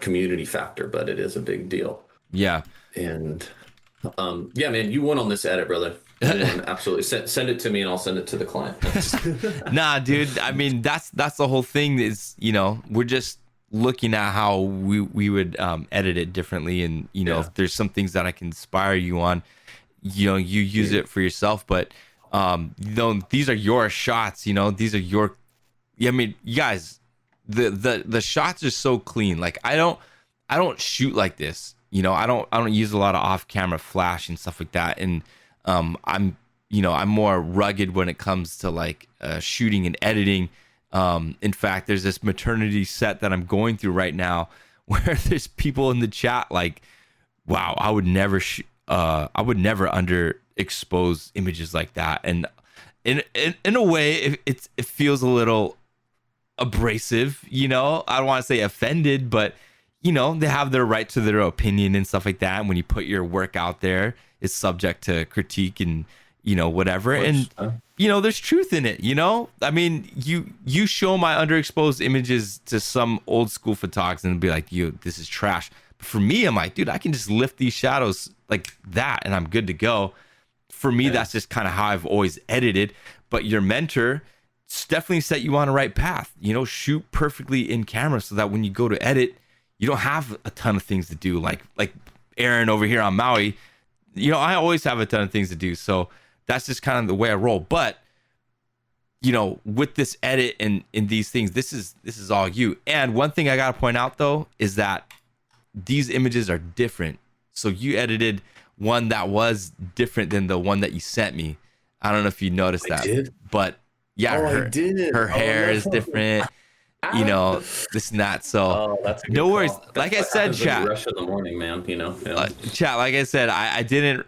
community factor, but it is a big deal. Yeah. And man, you won on this edit, brother. Absolutely. Send it to me and I'll send it to the client. Nah, dude. I mean, that's the whole thing is, we're just looking at how we would edit it differently, and if there's some things that I can inspire you on, you use it for yourself. But these are your shots, these are your, I mean, you guys, the shots are so clean. Like, I don't shoot like this, I don't use a lot of off-camera flash and stuff like that. And I'm more rugged when it comes to like shooting and editing. In fact, there's this maternity set that I'm going through right now where there's people in the chat like, wow, I would never underexpose images like that. And in a way, it feels a little abrasive, I don't want to say offended, but they have their right to their opinion and stuff like that. And when you put your work out there, it's subject to critique and whatever. And there's truth in it. I mean, you show my underexposed images to some old school photographers and be like, this is trash. But for me, I'm like, dude, I can just lift these shadows like that and I'm good to go. For me, that's just kind of how I've always edited. But your mentor definitely set you on the right path. Shoot perfectly in camera so that when you go to edit, you don't have a ton of things to do. Like Aaron over here on Maui, I always have a ton of things to do. So that's just kind of the way I roll. But with this edit and in these things, this is all you. And one thing I gotta point out though is that these images are different. So you edited one that was different than the one that you sent me. I don't know if you noticed that. Did? But yeah, her hair is different. This and that. So no worries. Like I said, chat. Rush in the morning, man. Chat. Like I said, I didn't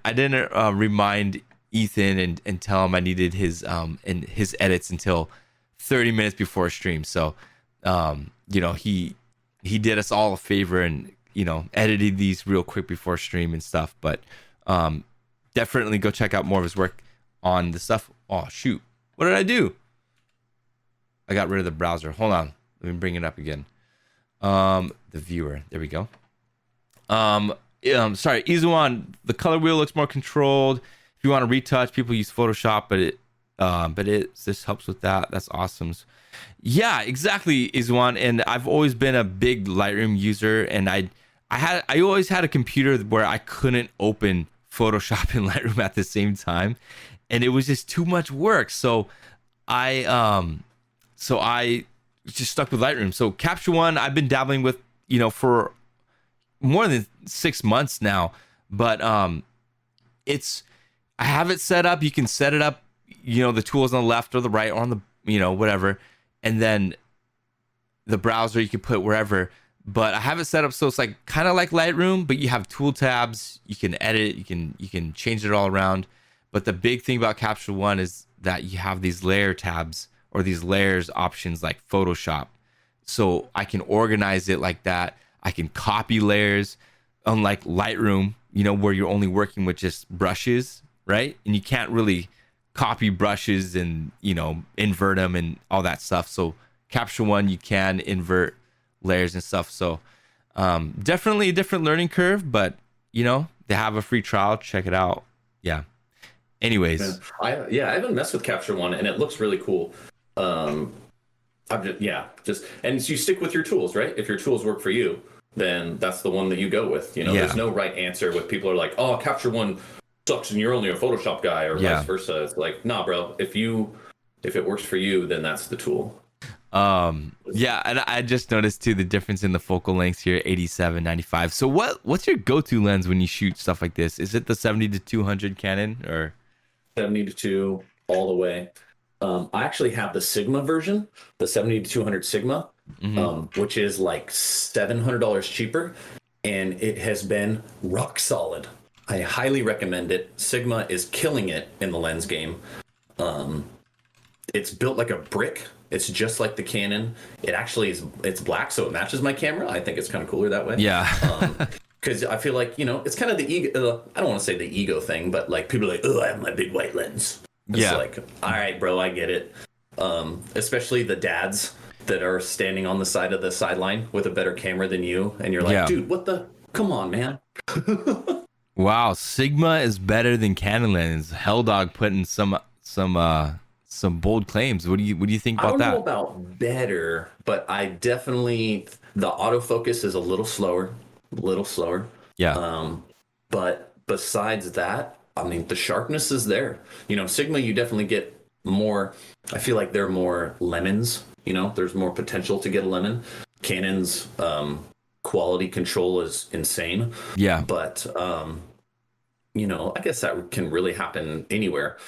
remind Ethan and tell him I needed his edits until 30 minutes before stream. So, he did us all a favor and edited these real quick before stream and stuff. But definitely go check out more of his work on the stuff. Oh shoot, what did I do? I got rid of the browser. Hold on. Let me bring it up again. The viewer. There we go. Sorry, Izuan, the color wheel looks more controlled. If you want to retouch, people use Photoshop, but this helps with that. That's awesome. Yeah, exactly, Izuan. And I've always been a big Lightroom user, and I always had a computer where I couldn't open Photoshop and Lightroom at the same time, and it was just too much work. So I just stuck with Lightroom. So Capture One, I've been dabbling with, for more than 6 months now, but I have it set up. You can set it up, the tools on the left or the right or on the, whatever. And then the browser you can put wherever, but I have it set up so it's like kind of like Lightroom, but you have tool tabs, you can edit, you can change it all around. But the big thing about Capture One is that you have these layer tabs or these layers options like Photoshop. So I can organize it like that. I can copy layers, unlike Lightroom, where you're only working with just brushes, right? And you can't really copy brushes and, invert them and all that stuff. So Capture One, you can invert layers and stuff. So definitely a different learning curve, but, they have a free trial. Check it out. Yeah. Anyways. I haven't messed with Capture One, and it looks really cool. And you stick with your tools, right? If your tools work for you, then that's the one that you go with. There's no right answer with people are like, oh, Capture One sucks and you're only a Photoshop guy, or vice versa. It's like, nah, bro, if it works for you, then that's the tool. And I just noticed too the difference in the focal lengths here, 87, 95. So what's your go-to lens when you shoot stuff like this? Is it the 70-200 Canon or 70-2 all the way? I actually have the Sigma version, the 70-200 Sigma, which is like $700 cheaper, and it has been rock solid. I highly recommend it. Sigma is killing it in the lens game. It's built like a brick. It's just like the Canon. It actually it's black, so it matches my camera. I think it's kind of cooler that way. Yeah. Because I feel like, it's kind of the ego. I don't want to say the ego thing, but like people are like, oh, I have my big white lens. It's like, all right, bro, I get it. Especially the dads that are standing on the side of the sideline with a better camera than you. And you're like, dude, come on, man. Wow, Sigma is better than Canon lens. Helldog putting some bold claims. What do you think about that? I don't know about better, but I definitely, the autofocus is a little slower. Yeah. But besides that, I mean, the sharpness is there. Sigma, you definitely get more. I feel like they're more lemons. There's more potential to get a lemon. Canon's quality control is insane. Yeah. But I guess that can really happen anywhere.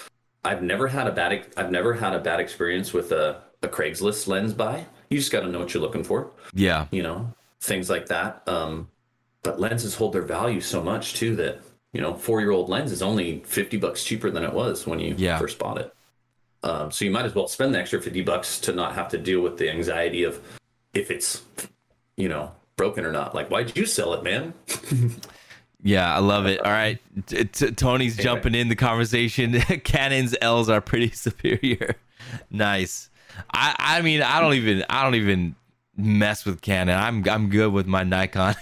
I've never had a bad experience with a Craigslist lens buy. You just got to know what you're looking for. Yeah. Things like that. But lenses hold their value so much too that 4-year-old lens is only $50 cheaper than it was when you first bought it. So you might as well spend the extra $50 to not have to deal with the anxiety of if it's broken or not. Like, why'd you sell it, man? Yeah, I love it. All right, Tony's jumping in the conversation. Canon's L's are pretty superior. Nice. I mean, I don't even mess with Canon. I'm good with my Nikon.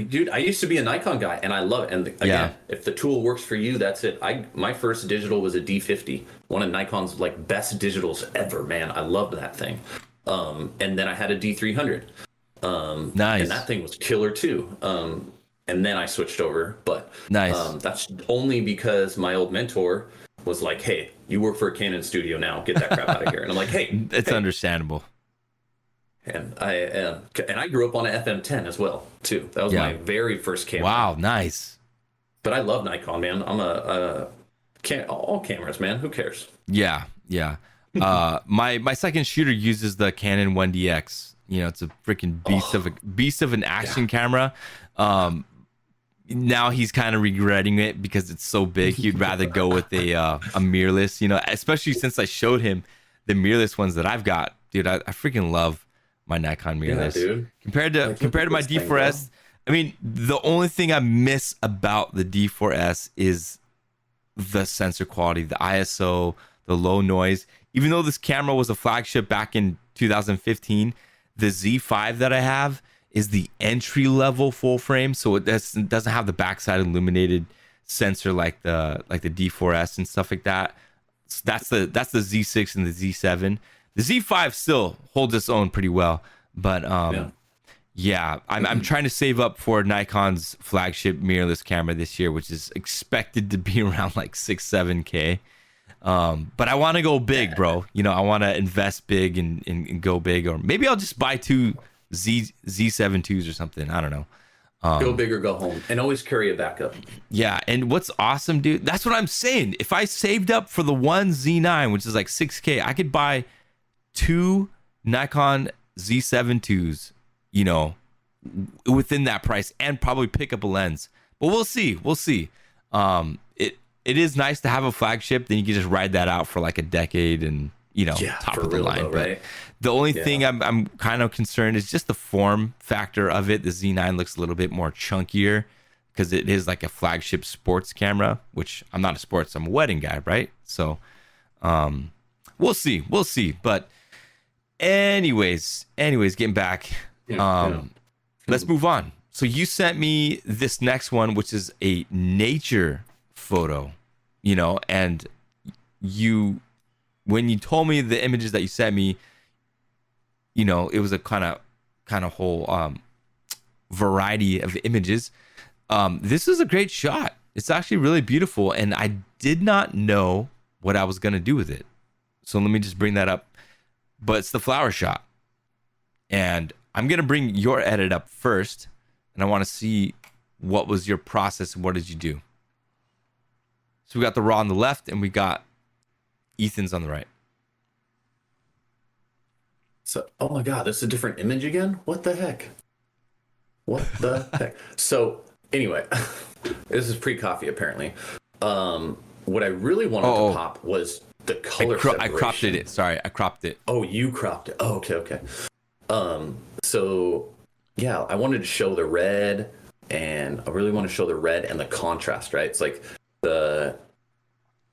Dude, I used to be a Nikon guy, and I love it. And again, if the tool works for you, that's it. My first digital was a D50, one of Nikon's like best digitals ever. Man, I loved that thing. And then I had a D300. Nice. And that thing was killer too. And then I switched over, but nice. That's only because my old mentor was like, "Hey, you work for a Canon studio now. Get that crap out of here." And I'm like, "Hey, it's understandable." And I grew up on an FM10 as well too. That was my very first camera. Wow, nice. But I love Nikon, man. I'm all cameras, man. Who cares? Yeah. My second shooter uses the Canon 1DX. It's a freaking beast of an action camera. Now he's kind of regretting it because it's so big. He'd rather go with a mirrorless, especially since I showed him the mirrorless ones that I've got. Dude, I freaking love my Nikon mirrorless. Yeah, dude. Compared to my D4S, I mean, the only thing I miss about the D4S is the sensor quality, the ISO, the low noise. Even though this camera was a flagship back in 2015, the Z5 that I have is the entry level full frame, so it doesn't have the backside illuminated sensor like the D4S and stuff like that. So that's the Z6 and the Z7. The Z5 still holds its own pretty well, but yeah, I'm trying to save up for Nikon's flagship mirrorless camera this year, which is expected to be around like 6-7K. But I want to go big, bro. You know, I want to invest big and go big, or maybe I'll just buy two Z7 IIs or something. I don't know. Go big or go home, and always carry a backup. Yeah, and what's awesome, dude, that's what I'm saying. If I saved up for the one Z9, which is like 6K, I could buy two Nikon Z7 IIs, you know, within that price, and probably pick up a lens. But we'll see. We'll see. It is nice to have a flagship. Then you can just ride that out for like a decade, and you know, top of the line. Though, right? But the only thing I'm kind of concerned is just the form factor of it. The Z9 looks a little bit more chunkier because it is like a flagship sports camera, which I'm not a sports. I'm a wedding guy, right? So, we'll see. We'll see. But anyways, getting back. Let's move on. So you sent me this next one, which is a nature photo, you know, and when you told me the images that you sent me, you know, it was a kind of whole variety of images. This is a great shot. It's actually really beautiful, and I did not know what I was gonna do with it. So let me just bring that up. But it's the flower shot, and I'm gonna bring your edit up first, and I want to see what was your process and what did you do. So we got the raw on the left, and we got Ethan's on the right. So, oh my God, this is a different image again? What the heck? What the heck? So, anyway, this is pre-coffee apparently. What I really wanted to pop was the color separation. I cropped it. Sorry, I cropped it. Oh, you cropped it. Oh, okay. So, yeah, I wanted to show the red, and I really want to show the red and the contrast, right? It's like the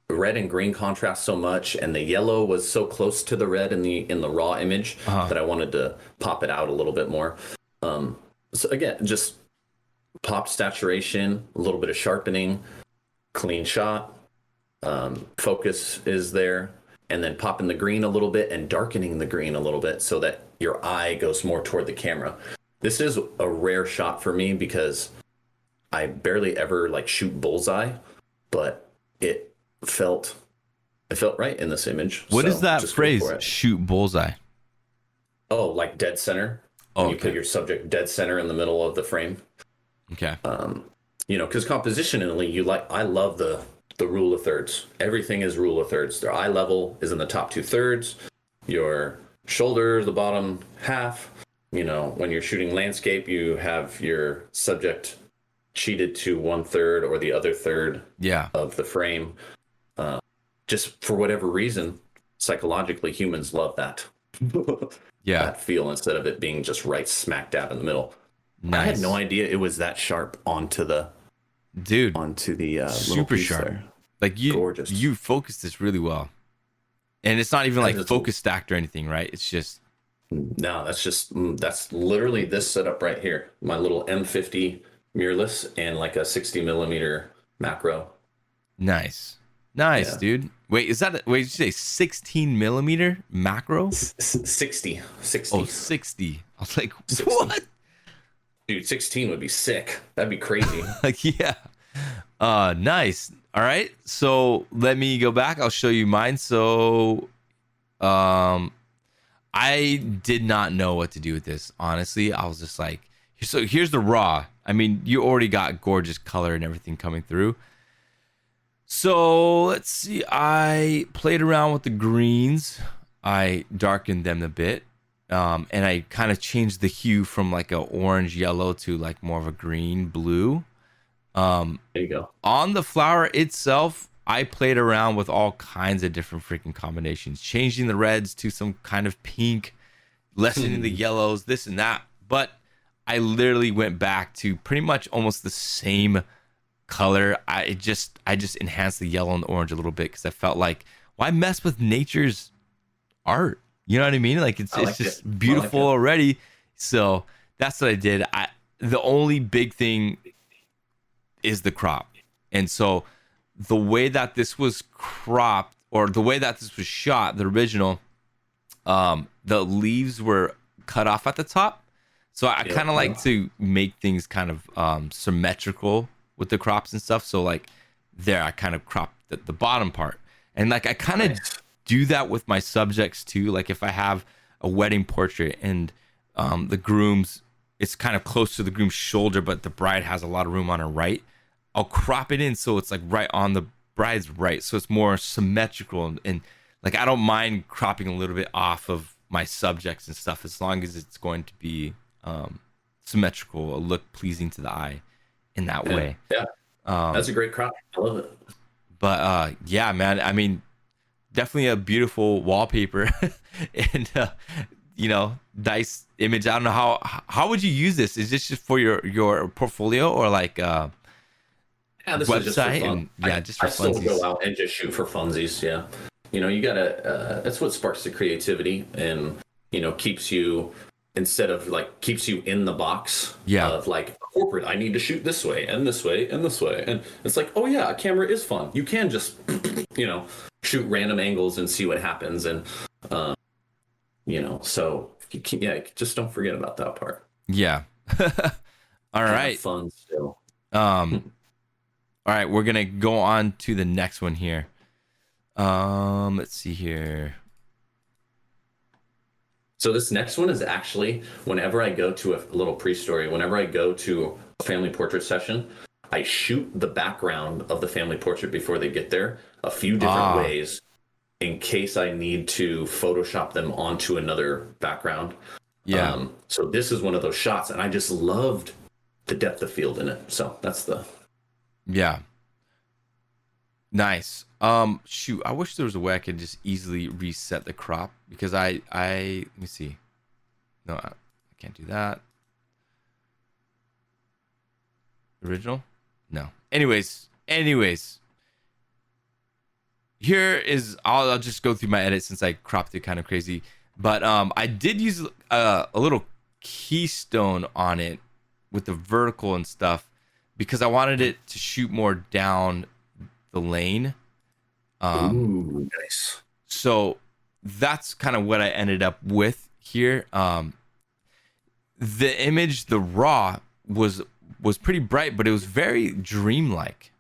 red and green contrast so much, and the yellow was so close to the red in the raw image that I wanted to pop it out a little bit more. So again, just pop saturation, a little bit of sharpening, clean shot, focus is there, and then popping the green a little bit and darkening the green a little bit so that your eye goes more toward the camera. This is a rare shot for me because I barely ever like shoot bullseye, but it felt right in this image. What is that phrase? Shoot bullseye. Oh, like dead center. Oh, you put your subject dead center in the middle of the frame. Okay. You know, because compositionally, I love the rule of thirds. Everything is rule of thirds. Their eye level is in the top 2/3. Your shoulder, the bottom half. You know, when you're shooting landscape, you have your subject cheated to 1/3 or the other third of the frame. Just for whatever reason, psychologically, humans love that. That feel instead of it being just right smack dab in the middle. Nice. I had no idea it was that sharp onto the super sharp there. Like you focused this really well, and it's not even like focus stacked or anything, right? It's just that's literally this setup right here, my little M50 mirrorless and like a 60mm macro. Nice, dude. Wait, did you say 16mm macro? 60. Oh, 60. I was like, 60. What? Dude, 16 would be sick. That'd be crazy. Yeah. Nice. All right. So let me go back. I'll show you mine. So, I did not know what to do with this. Honestly, I was just like, so here's the raw. I mean, you already got gorgeous color and everything coming through. So let's see. I played around with the greens. I darkened them a bit. And I kind of changed the hue from like a orange yellow to like more of a green blue. There you go. On the flower itself, I played around with all kinds of different freaking combinations, changing the reds to some kind of pink, lessening the yellows, this and that. But I literally went back to pretty much almost the same color. I just enhanced the yellow and the orange a little bit because I felt like, why mess with nature's art? You know what I mean? Like it's just beautiful already. So that's what I did. The only big thing is the crop. And so the way that this was cropped, or the way that this was shot, the original, the leaves were cut off at the top. So I kind of like to make things kind of symmetrical with the crops and stuff. So like there, I kind of cropped the bottom part. And like I kind of do that with my subjects too. Like if I have a wedding portrait and the groom's, it's kind of close to the groom's shoulder, but the bride has a lot of room on her right, I'll crop it in so it's like right on the bride's right, so it's more symmetrical. And like I don't mind cropping a little bit off of my subjects and stuff, as long as it's going to be symmetrical, a look pleasing to the eye in that way. Yeah, that's a great crop. I love it. But yeah, man, I mean, definitely a beautiful wallpaper. And you know, nice image. I don't know how would you use this? Is this just for your portfolio, or like Yeah, this website? is just for fun. Just for I still funsies. go out and just shoot for funsies. Yeah, you know, you gotta. That's what sparks the creativity, and you know, keeps you, instead of like, keeps you in the box. Yeah. Of like corporate, I need to shoot this way and this way and this way, and it's like, oh yeah, a camera is fun. You can just, you know, shoot random angles and see what happens, and you know, so just don't forget about that part. Yeah. All right. Have fun still. All right, we're gonna go on to the next one here. Let's see here. So this next one is actually, whenever I go to a little pre-story, whenever I go to a family portrait session, I shoot the background of the family portrait before they get there a few different ways, in case I need to Photoshop them onto another background. Yeah. So this is one of those shots, and I just loved the depth of field in it. So that's the... Yeah. Nice. Shoot, I wish there was a way I could just easily reset the crop, because I let me see. No, I can't do that. Original? No. Anyways. Here is, I'll just go through my edit since I cropped it kind of crazy. But I did use a little keystone on it with the vertical and stuff, because I wanted it to shoot more down the lane. Ooh, nice. So that's kind of what I ended up with here. The image, the raw, was pretty bright, but it was very dreamlike,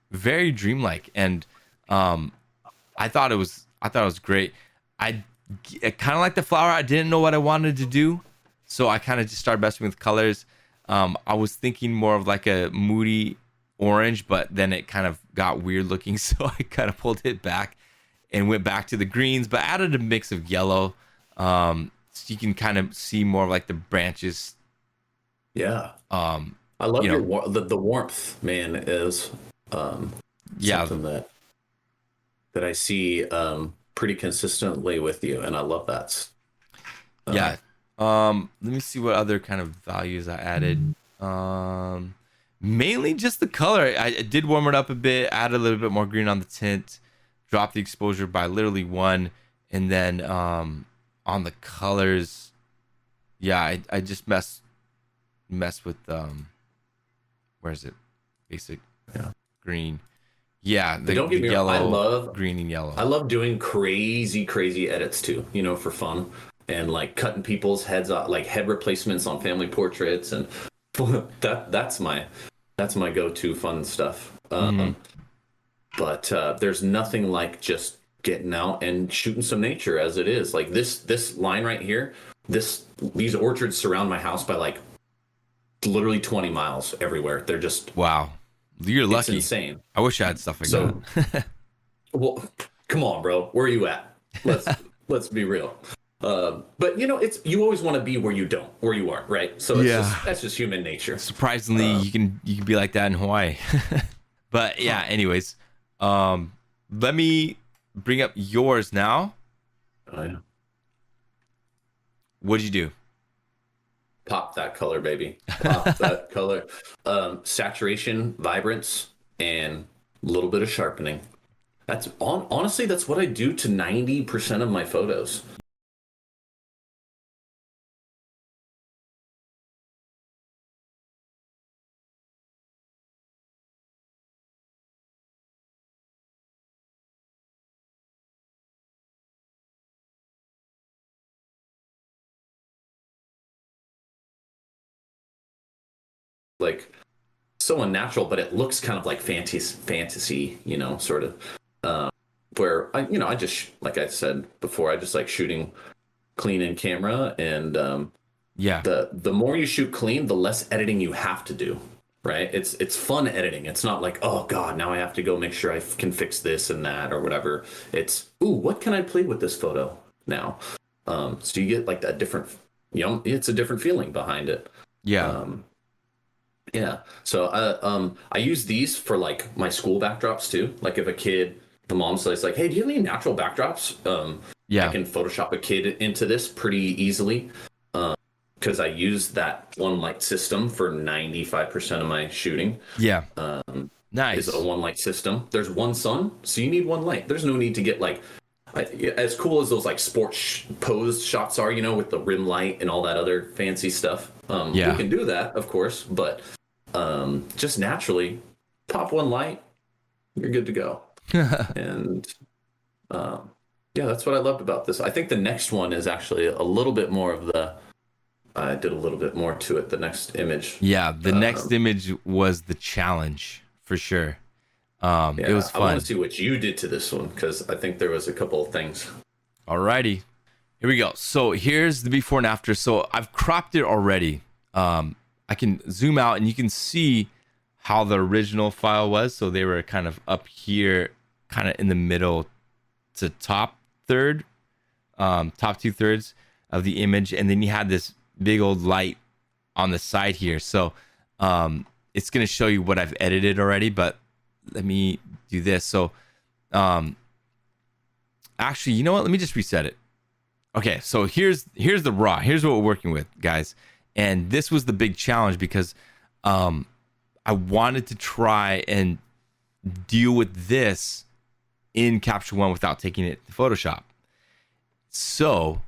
and I thought it was great. I kind of like the flower. I didn't know what I wanted to do, so I kind of just started messing with colors. I was thinking more of like a moody orange, but then it kind of got weird looking, so I kind of pulled it back and went back to the greens, but added a mix of yellow, so you can kind of see more of like the branches. Yeah. I love the warmth, man, is something that I see pretty consistently with you, and I love that. Yeah. Let me see what other kind of values I added. Mainly just the color. I did warm it up a bit, add a little bit more green on the tint, drop the exposure by literally 1, and then on the colors, yeah, I just mess with where is it? Basic green. Yeah, the yellow, I love green and yellow. I love doing crazy edits too, you know, for fun, and like cutting people's heads off, like head replacements on family portraits, and that's my go-to fun stuff. But there's nothing like just getting out and shooting some nature as it is. Like this line right here, these orchards surround my house by like literally 20 miles everywhere. They're just, wow. You're lucky. It's insane. I wish I had stuff like that. Well, come on, bro. Where are you at? Let's be real. But you know, you always want to be where you are, right? So that's just human nature. Surprisingly, you can be like that in Hawaii. But yeah, anyways, let me bring up yours now. Oh yeah. What'd you do? Pop that color, baby. Pop that color. Saturation, vibrance, and a little bit of sharpening. Honestly, that's what I do to 90% of my photos. like so unnatural, but it looks kind of like fantasy, sort of. Where I just, like I said before, I just like shooting clean in camera, and Yeah. the more you shoot clean, the less editing you have to do. Right? It's fun editing. It's not like, oh God, now I have to go make sure I can fix this and that or whatever. It's, ooh, what can I play with this photo now? So you get like that different, it's a different feeling behind it. Yeah. Yeah. So I use these for like my school backdrops too. Like if a kid, the mom says like, hey, do you have any natural backdrops? Yeah. I can Photoshop a kid into this pretty easily. Because I use that one light system for 95% of my shooting. Yeah. Nice. Is a one light system. There's one sun, so you need one light. There's no need to get like as cool as those like sports posed shots are, with the rim light and all that other fancy stuff. We can do that, of course, but just naturally pop one light, you're good to go. And yeah, that's what I loved about this. I think the next one is actually a little bit more of the. I did a little bit more to it. The next image. Yeah, the next image was the challenge for sure. It was fun. I want to see what you did to this one because I think there was a couple of things. Alrighty, here we go. So here's the before and after. So I've cropped it already. I can zoom out and you can see how the original file was. So they were kind of up here, kind of in the middle to top third, top 2/3 of the image, and then you had this big old light on the side here. So it's going to show you what I've edited already, but let me do this. So actually, you know what? Let me just reset it. Okay, so here's the raw. Here's what we're working with, guys. And this was the big challenge because I wanted to try and deal with this in Capture One without taking it to Photoshop. So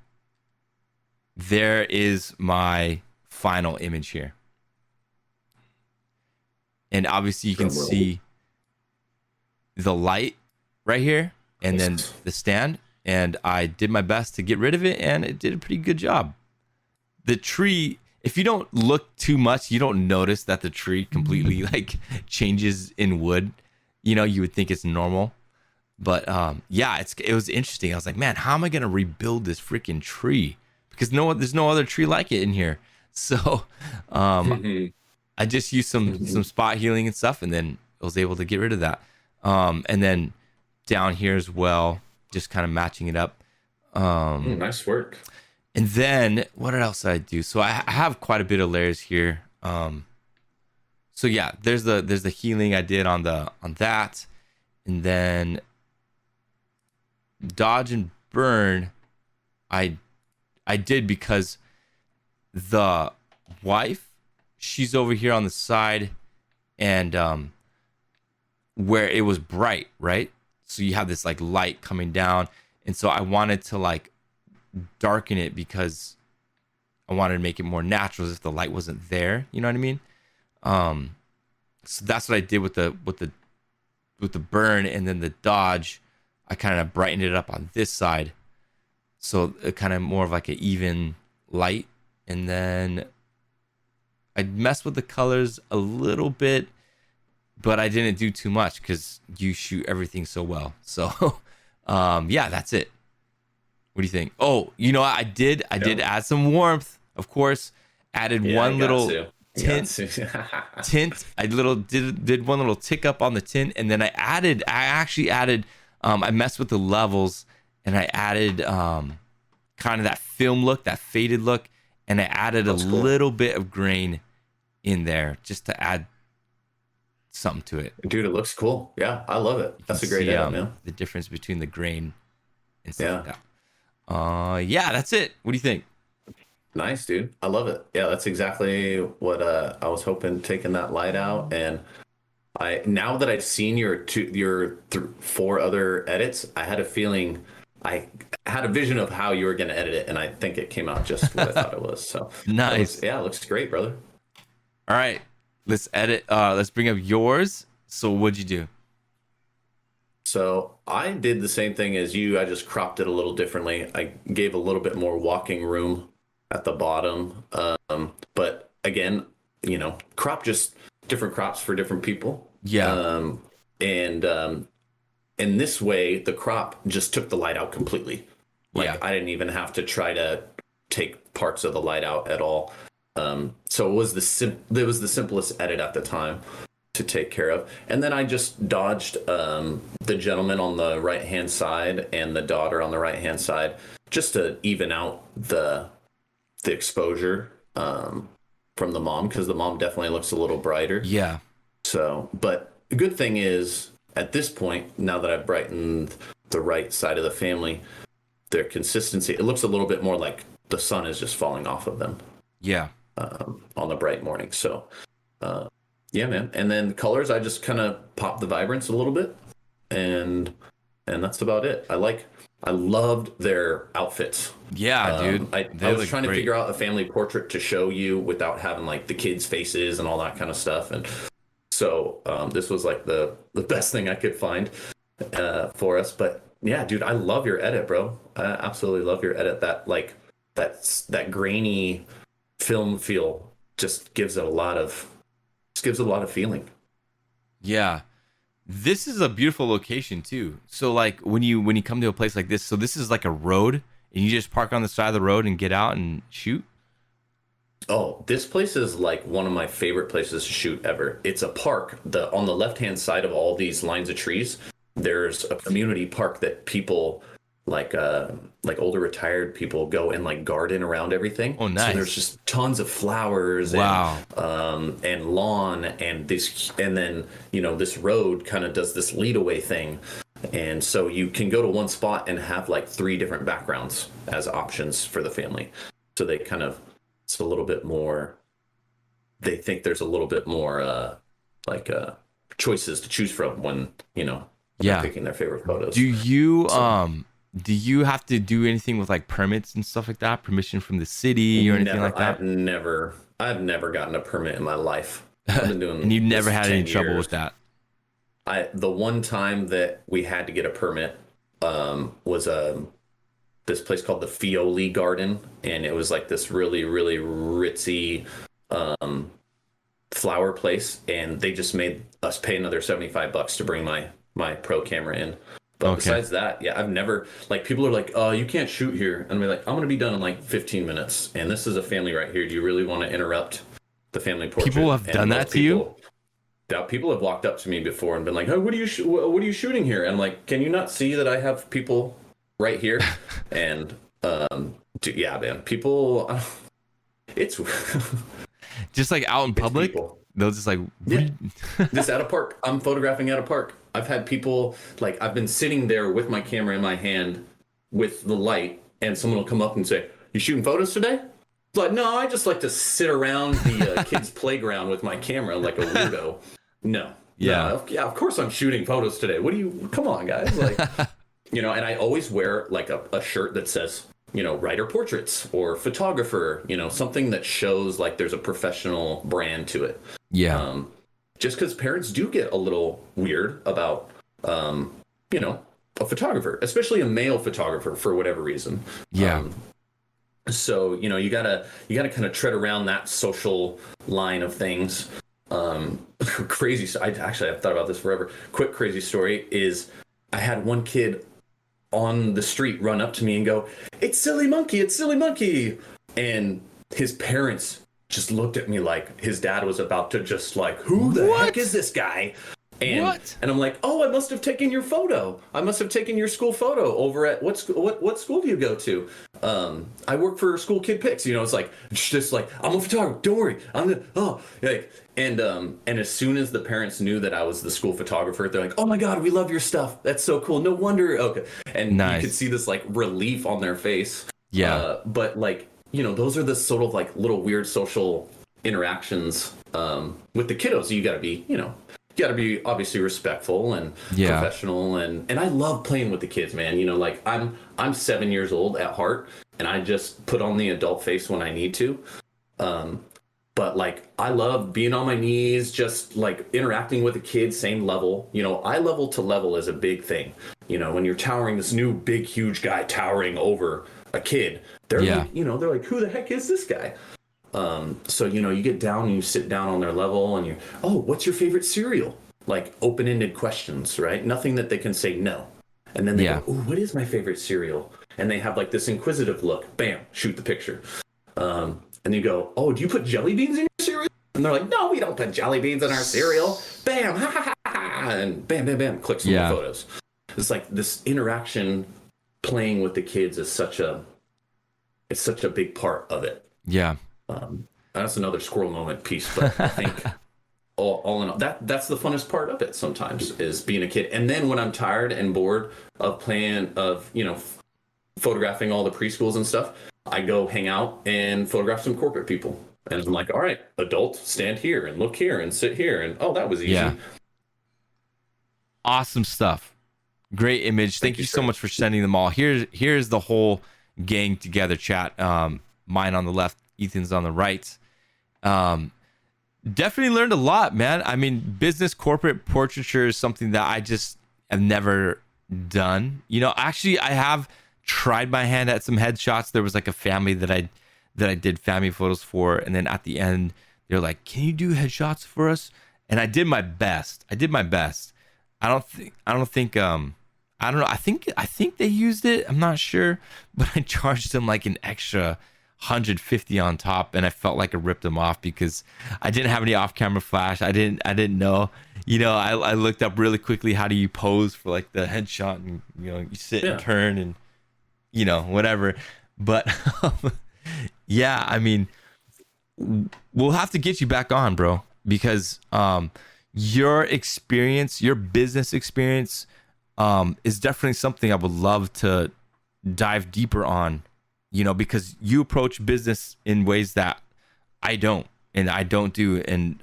there is my final image here. And obviously you can see the light right here and then the stand. And I did my best to get rid of it and it did a pretty good job. The tree, if you don't look too much, you don't notice that the tree completely like changes in wood. You would think it's normal. But yeah, it was interesting. I was like, man, how am I going to rebuild this freaking tree? Because there's no other tree like it in here. So I just used some spot healing and stuff, and then I was able to get rid of that. And then down here as well, just kind of matching it up. Nice work. And then what else did I do? So I have quite a bit of layers here. So yeah, there's the healing I did on that, and then dodge and burn. I did because the wife, she's over here on the side and where it was bright, right? So you have this like light coming down. And so I wanted to like darken it because I wanted to make it more natural as if the light wasn't there. You know what I mean? So that's what I did with the burn, and then the dodge, I kind of brightened it up on this side. So it kind of more of like an even light. And then I messed with the colors a little bit, but I didn't do too much because you shoot everything so well. So yeah, that's it. What do you think? Oh, I did add some warmth, of course. Added one little tint. I did one little tick up on the tint, and then I actually added I messed with the levels. And I added kind of that film look, that faded look, and I added a little bit of grain in there just to add something to it. Dude, it looks cool. Yeah, I love it. That's a great edit, man. The difference between the grain and stuff like that. Yeah, that's it. What do you think? Nice, dude. I love it. Yeah, that's exactly what I was hoping, taking that light out. And now that I've seen your 4 other edits, I had a feeling, I had a vision of how you were going to edit it, and I think it came out just what I thought it was. So nice. It looks great, brother. All right, let's edit. Let's bring up yours. So what'd you do? So I did the same thing as you. I just cropped it a little differently. I gave a little bit more walking room at the bottom. But again, crop just different crops for different people. Yeah. And in this way, the crop just took the light out completely. Like Yeah. I didn't even have to try to take parts of the light out at all. So it was the simplest edit at the time to take care of. And then I just dodged the gentleman on the right hand side and the daughter on the right hand side just to even out the exposure from the mom, because the mom definitely looks a little brighter. Yeah. So, but the good thing is at this point, now that I've brightened the right side of the family, their consistency, it looks a little bit more like the sun is just falling off of them. Yeah. On the bright morning. So, yeah, man. And then the colors, I just kind of pop the vibrance a little bit, and that's about it. I loved their outfits. Yeah, dude. I was trying to figure out a family portrait to show you without having like the kids' faces and all that kind of stuff, and so this was like the best thing I could find for us. But yeah, dude, I love your edit, bro. I absolutely love your edit. That grainy film feel just gives it a lot of feeling. Yeah. This is a beautiful location too. So like when you come to a place like this, so this is like a road and you just park on the side of the road and get out and shoot? Oh, this place is like one of my favorite places to shoot ever. It's a park. On the left-hand side of all these lines of trees, there's a community park that people like older retired people go and like garden around everything. Oh, nice. So there's just tons of flowers. Wow. And lawn and then this road kind of does this lead away thing. And so you can go to one spot and have like 3 different backgrounds as options for the family. So they kind of, it's a little bit more, they think there's a little bit more choices to choose from when they're picking their favorite photos. Do you have to do anything with like permits and stuff like that? Permission from the city or anything like that? I've never gotten a permit in my life. I've been doing and you've never had any trouble years. with that? The one time that we had to get a permit was this place called the Fioli Garden, and it was like this really, really ritzy flower place, and they just made us pay another $75 to bring my pro camera in. But besides that, yeah, I've never, like, people are like, you can't shoot here. And I'm like, I'm going to be done in like 15 minutes. And this is a family right here. Do you really want to interrupt the family portrait? People have done that to you? Yeah, people have walked up to me before and been like, hey, what are you shooting here? And I'm like, can you not see that I have people right here? And, yeah, man, people, it's just like out in public. They'll just like, yeah. This at a park. I'm photographing at a park. I've had people, like, I've been sitting there with my camera in my hand with the light, and someone will come up and say, you shooting photos today? It's like, no, I just like to sit around the kids' playground with my camera like a weirdo. No. Yeah. No, yeah, of course I'm shooting photos today. Come on, guys. Like, and I always wear like a shirt that says, writer portraits or photographer, something that shows like there's a professional brand to it. Yeah. Just because parents do get a little weird about, a photographer, especially a male photographer for whatever reason. Yeah. So, you gotta kind of tread around that social line of things. Crazy. I've thought about this forever. Quick crazy story is I had one kid on the street run up to me and go, it's Silly Monkey. And his parents just looked at me like his dad was about to just like, who the heck is this guy? And I'm like, oh, I must have taken your photo. I must have taken your school photo over at what school do you go to? I work for School Kid Pics. It's like, just like, I'm a photographer. Don't worry. And as soon as the parents knew that I was the school photographer, they're like, oh my God, we love your stuff. That's so cool. No wonder. Okay. And nice. You could see this like relief on their face. Yeah. But like, those are the sort of like little weird social interactions with the kiddos. You gotta be obviously respectful and professional, and I love playing with the kids, man. Like I'm 7 years old at heart, and I just put on the adult face when I need to. But like I love being on my knees, just like interacting with the kids, same level. Eye level to level is a big thing. When you're towering this new big huge guy towering over a kid, they're like, they're like, who the heck is this guy? So, you know, you get down and you sit down on their level and oh, what's your favorite cereal? Like open-ended questions, right? Nothing that they can say no. And then they go, ooh, what is my favorite cereal? And they have like this inquisitive look. Bam, shoot the picture. And you go, oh, do you put jelly beans in your cereal? And they're like, no, we don't put jelly beans in our cereal. Bam, ha, ha, ha, ha. And bam, bam, bam, click some more photos. It's like this interaction playing with the kids is such a big part of it. Yeah. That's another squirrel moment piece, but I think all in all, that's the funnest part of it sometimes, is being a kid. And then when I'm tired and bored of photographing all the preschools and stuff, I go hang out and photograph some corporate people. And I'm like, all right, adult, stand here and look here and sit here. And oh, that was easy. Yeah. Awesome stuff. Great image. Thank you so much for sending them all. Here's the whole gang together chat. Mine on the left, Ethan's on the right. Definitely learned a lot, man. I mean, business corporate portraiture is something that I just have never done. You know, actually, I have tried my hand at some headshots. There was like a family that I did family photos for, and then at the end, they're like, "Can you do headshots for us?" And I did my best. I don't know. I think they used it. I'm not sure, but I charged them like an extra 150 on top, and I felt like I ripped them off because I didn't have any off-camera flash. I didn't know. You know, I looked up really quickly, how do you pose for like the headshot, and you know, you sit and turn and you know, whatever. But yeah, I mean, we'll have to get you back on, bro, because your experience, your business experience, is definitely something I would love to dive deeper on, you know, because you approach business in ways that I don't do. And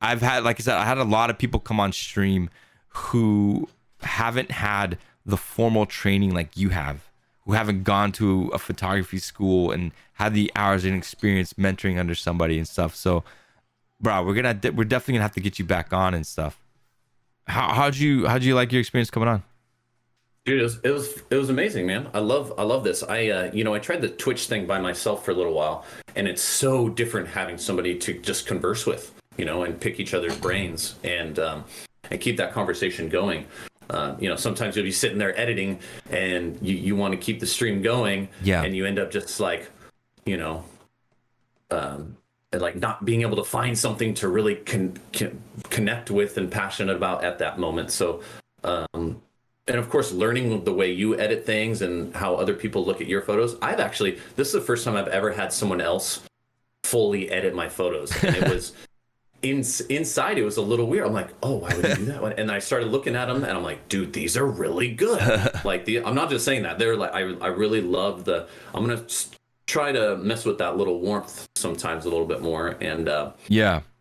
I've had, like I said, I had a lot of people come on stream who haven't had the formal training like you have, who haven't gone to a photography school and had the hours and experience mentoring under somebody and stuff. So, bro, we're definitely gonna have to get you back on and stuff. How'd you like your experience coming on? Dude, it was amazing, man. I love this. I tried the Twitch thing by myself for a little while, and it's so different having somebody to just converse with, you know, and pick each other's brains and keep that conversation going. You know, sometimes you'll be sitting there editing and you want to keep the stream going, and you end up just like, you know, like not being able to find something to really connect with and passionate about at that moment. So, and of course, learning the way you edit things and how other people look at your photos. This is the first time I've ever had someone else fully edit my photos. And it was inside, it was a little weird. I'm like, oh, why would you do that one? And I started looking at them and I'm like, dude, these are really good. I'm not just saying that. They're like, I really love I'm going to try to mess with that little warmth sometimes a little bit more. And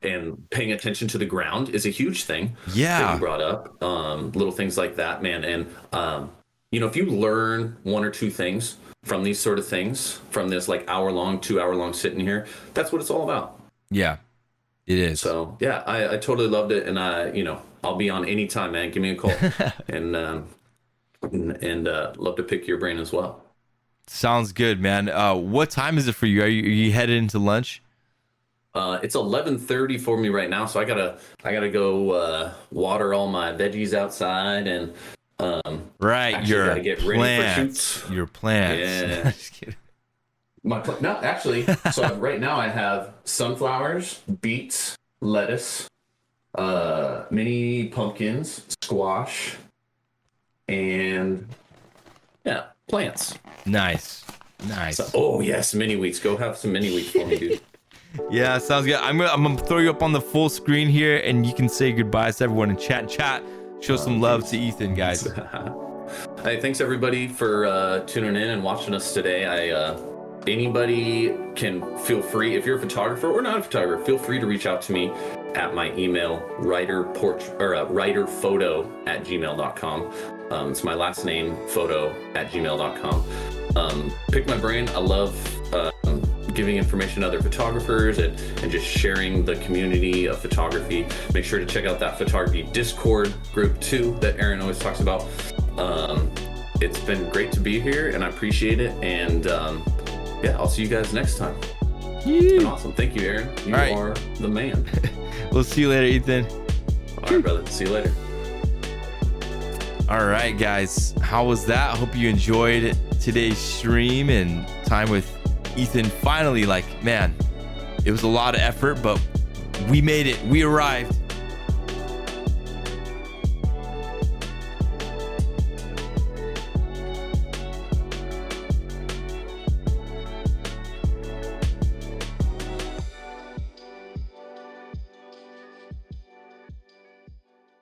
and paying attention to the ground is a huge thing. That you brought up, little things like that, man. And you know, if you learn one or two things from these sort of things, from this like 2-hour-long sitting here, that's what it's all about. Yeah, it is. So yeah, I totally loved it. And I'll be on anytime, man. Give me a call. and love to pick your brain as well. Sounds good, man. What time is it for you? Are you headed into lunch? It's 11:30 for me right now, so I gotta go water all my veggies outside and your gotta get ready for shoots. Your plants. Yeah. Just kidding. No, actually. So right now I have sunflowers, beets, lettuce, mini pumpkins, squash, and plants. Nice. So, yes, mini wheats. Go have some mini wheats for me, dude. Yeah, sounds good. I'm gonna throw you up on the full screen here, and you can say goodbyes to everyone in chat. Show some love to Ethan, guys. Hey, thanks everybody for tuning in and watching us today. Anybody can feel free, if you're a photographer or not a photographer, feel free to reach out to me at my email, writerphoto@gmail.com. It's my last name, photo@gmail.com. Pick my brain. I love giving information to other photographers and just sharing the community of photography. Make sure to check out that photography Discord group too that Aaron always talks about. It's been great to be here and I appreciate it. And yeah, I'll see you guys next time. It's Yeah. been awesome. Thank you, Aaron. You All right. are the man. We'll see you later, Ethan. All right, brother. See you later. All right, guys. How was that? I hope you enjoyed today's stream and time with Ethan. Finally, like, man, it was a lot of effort, but we made it. We arrived.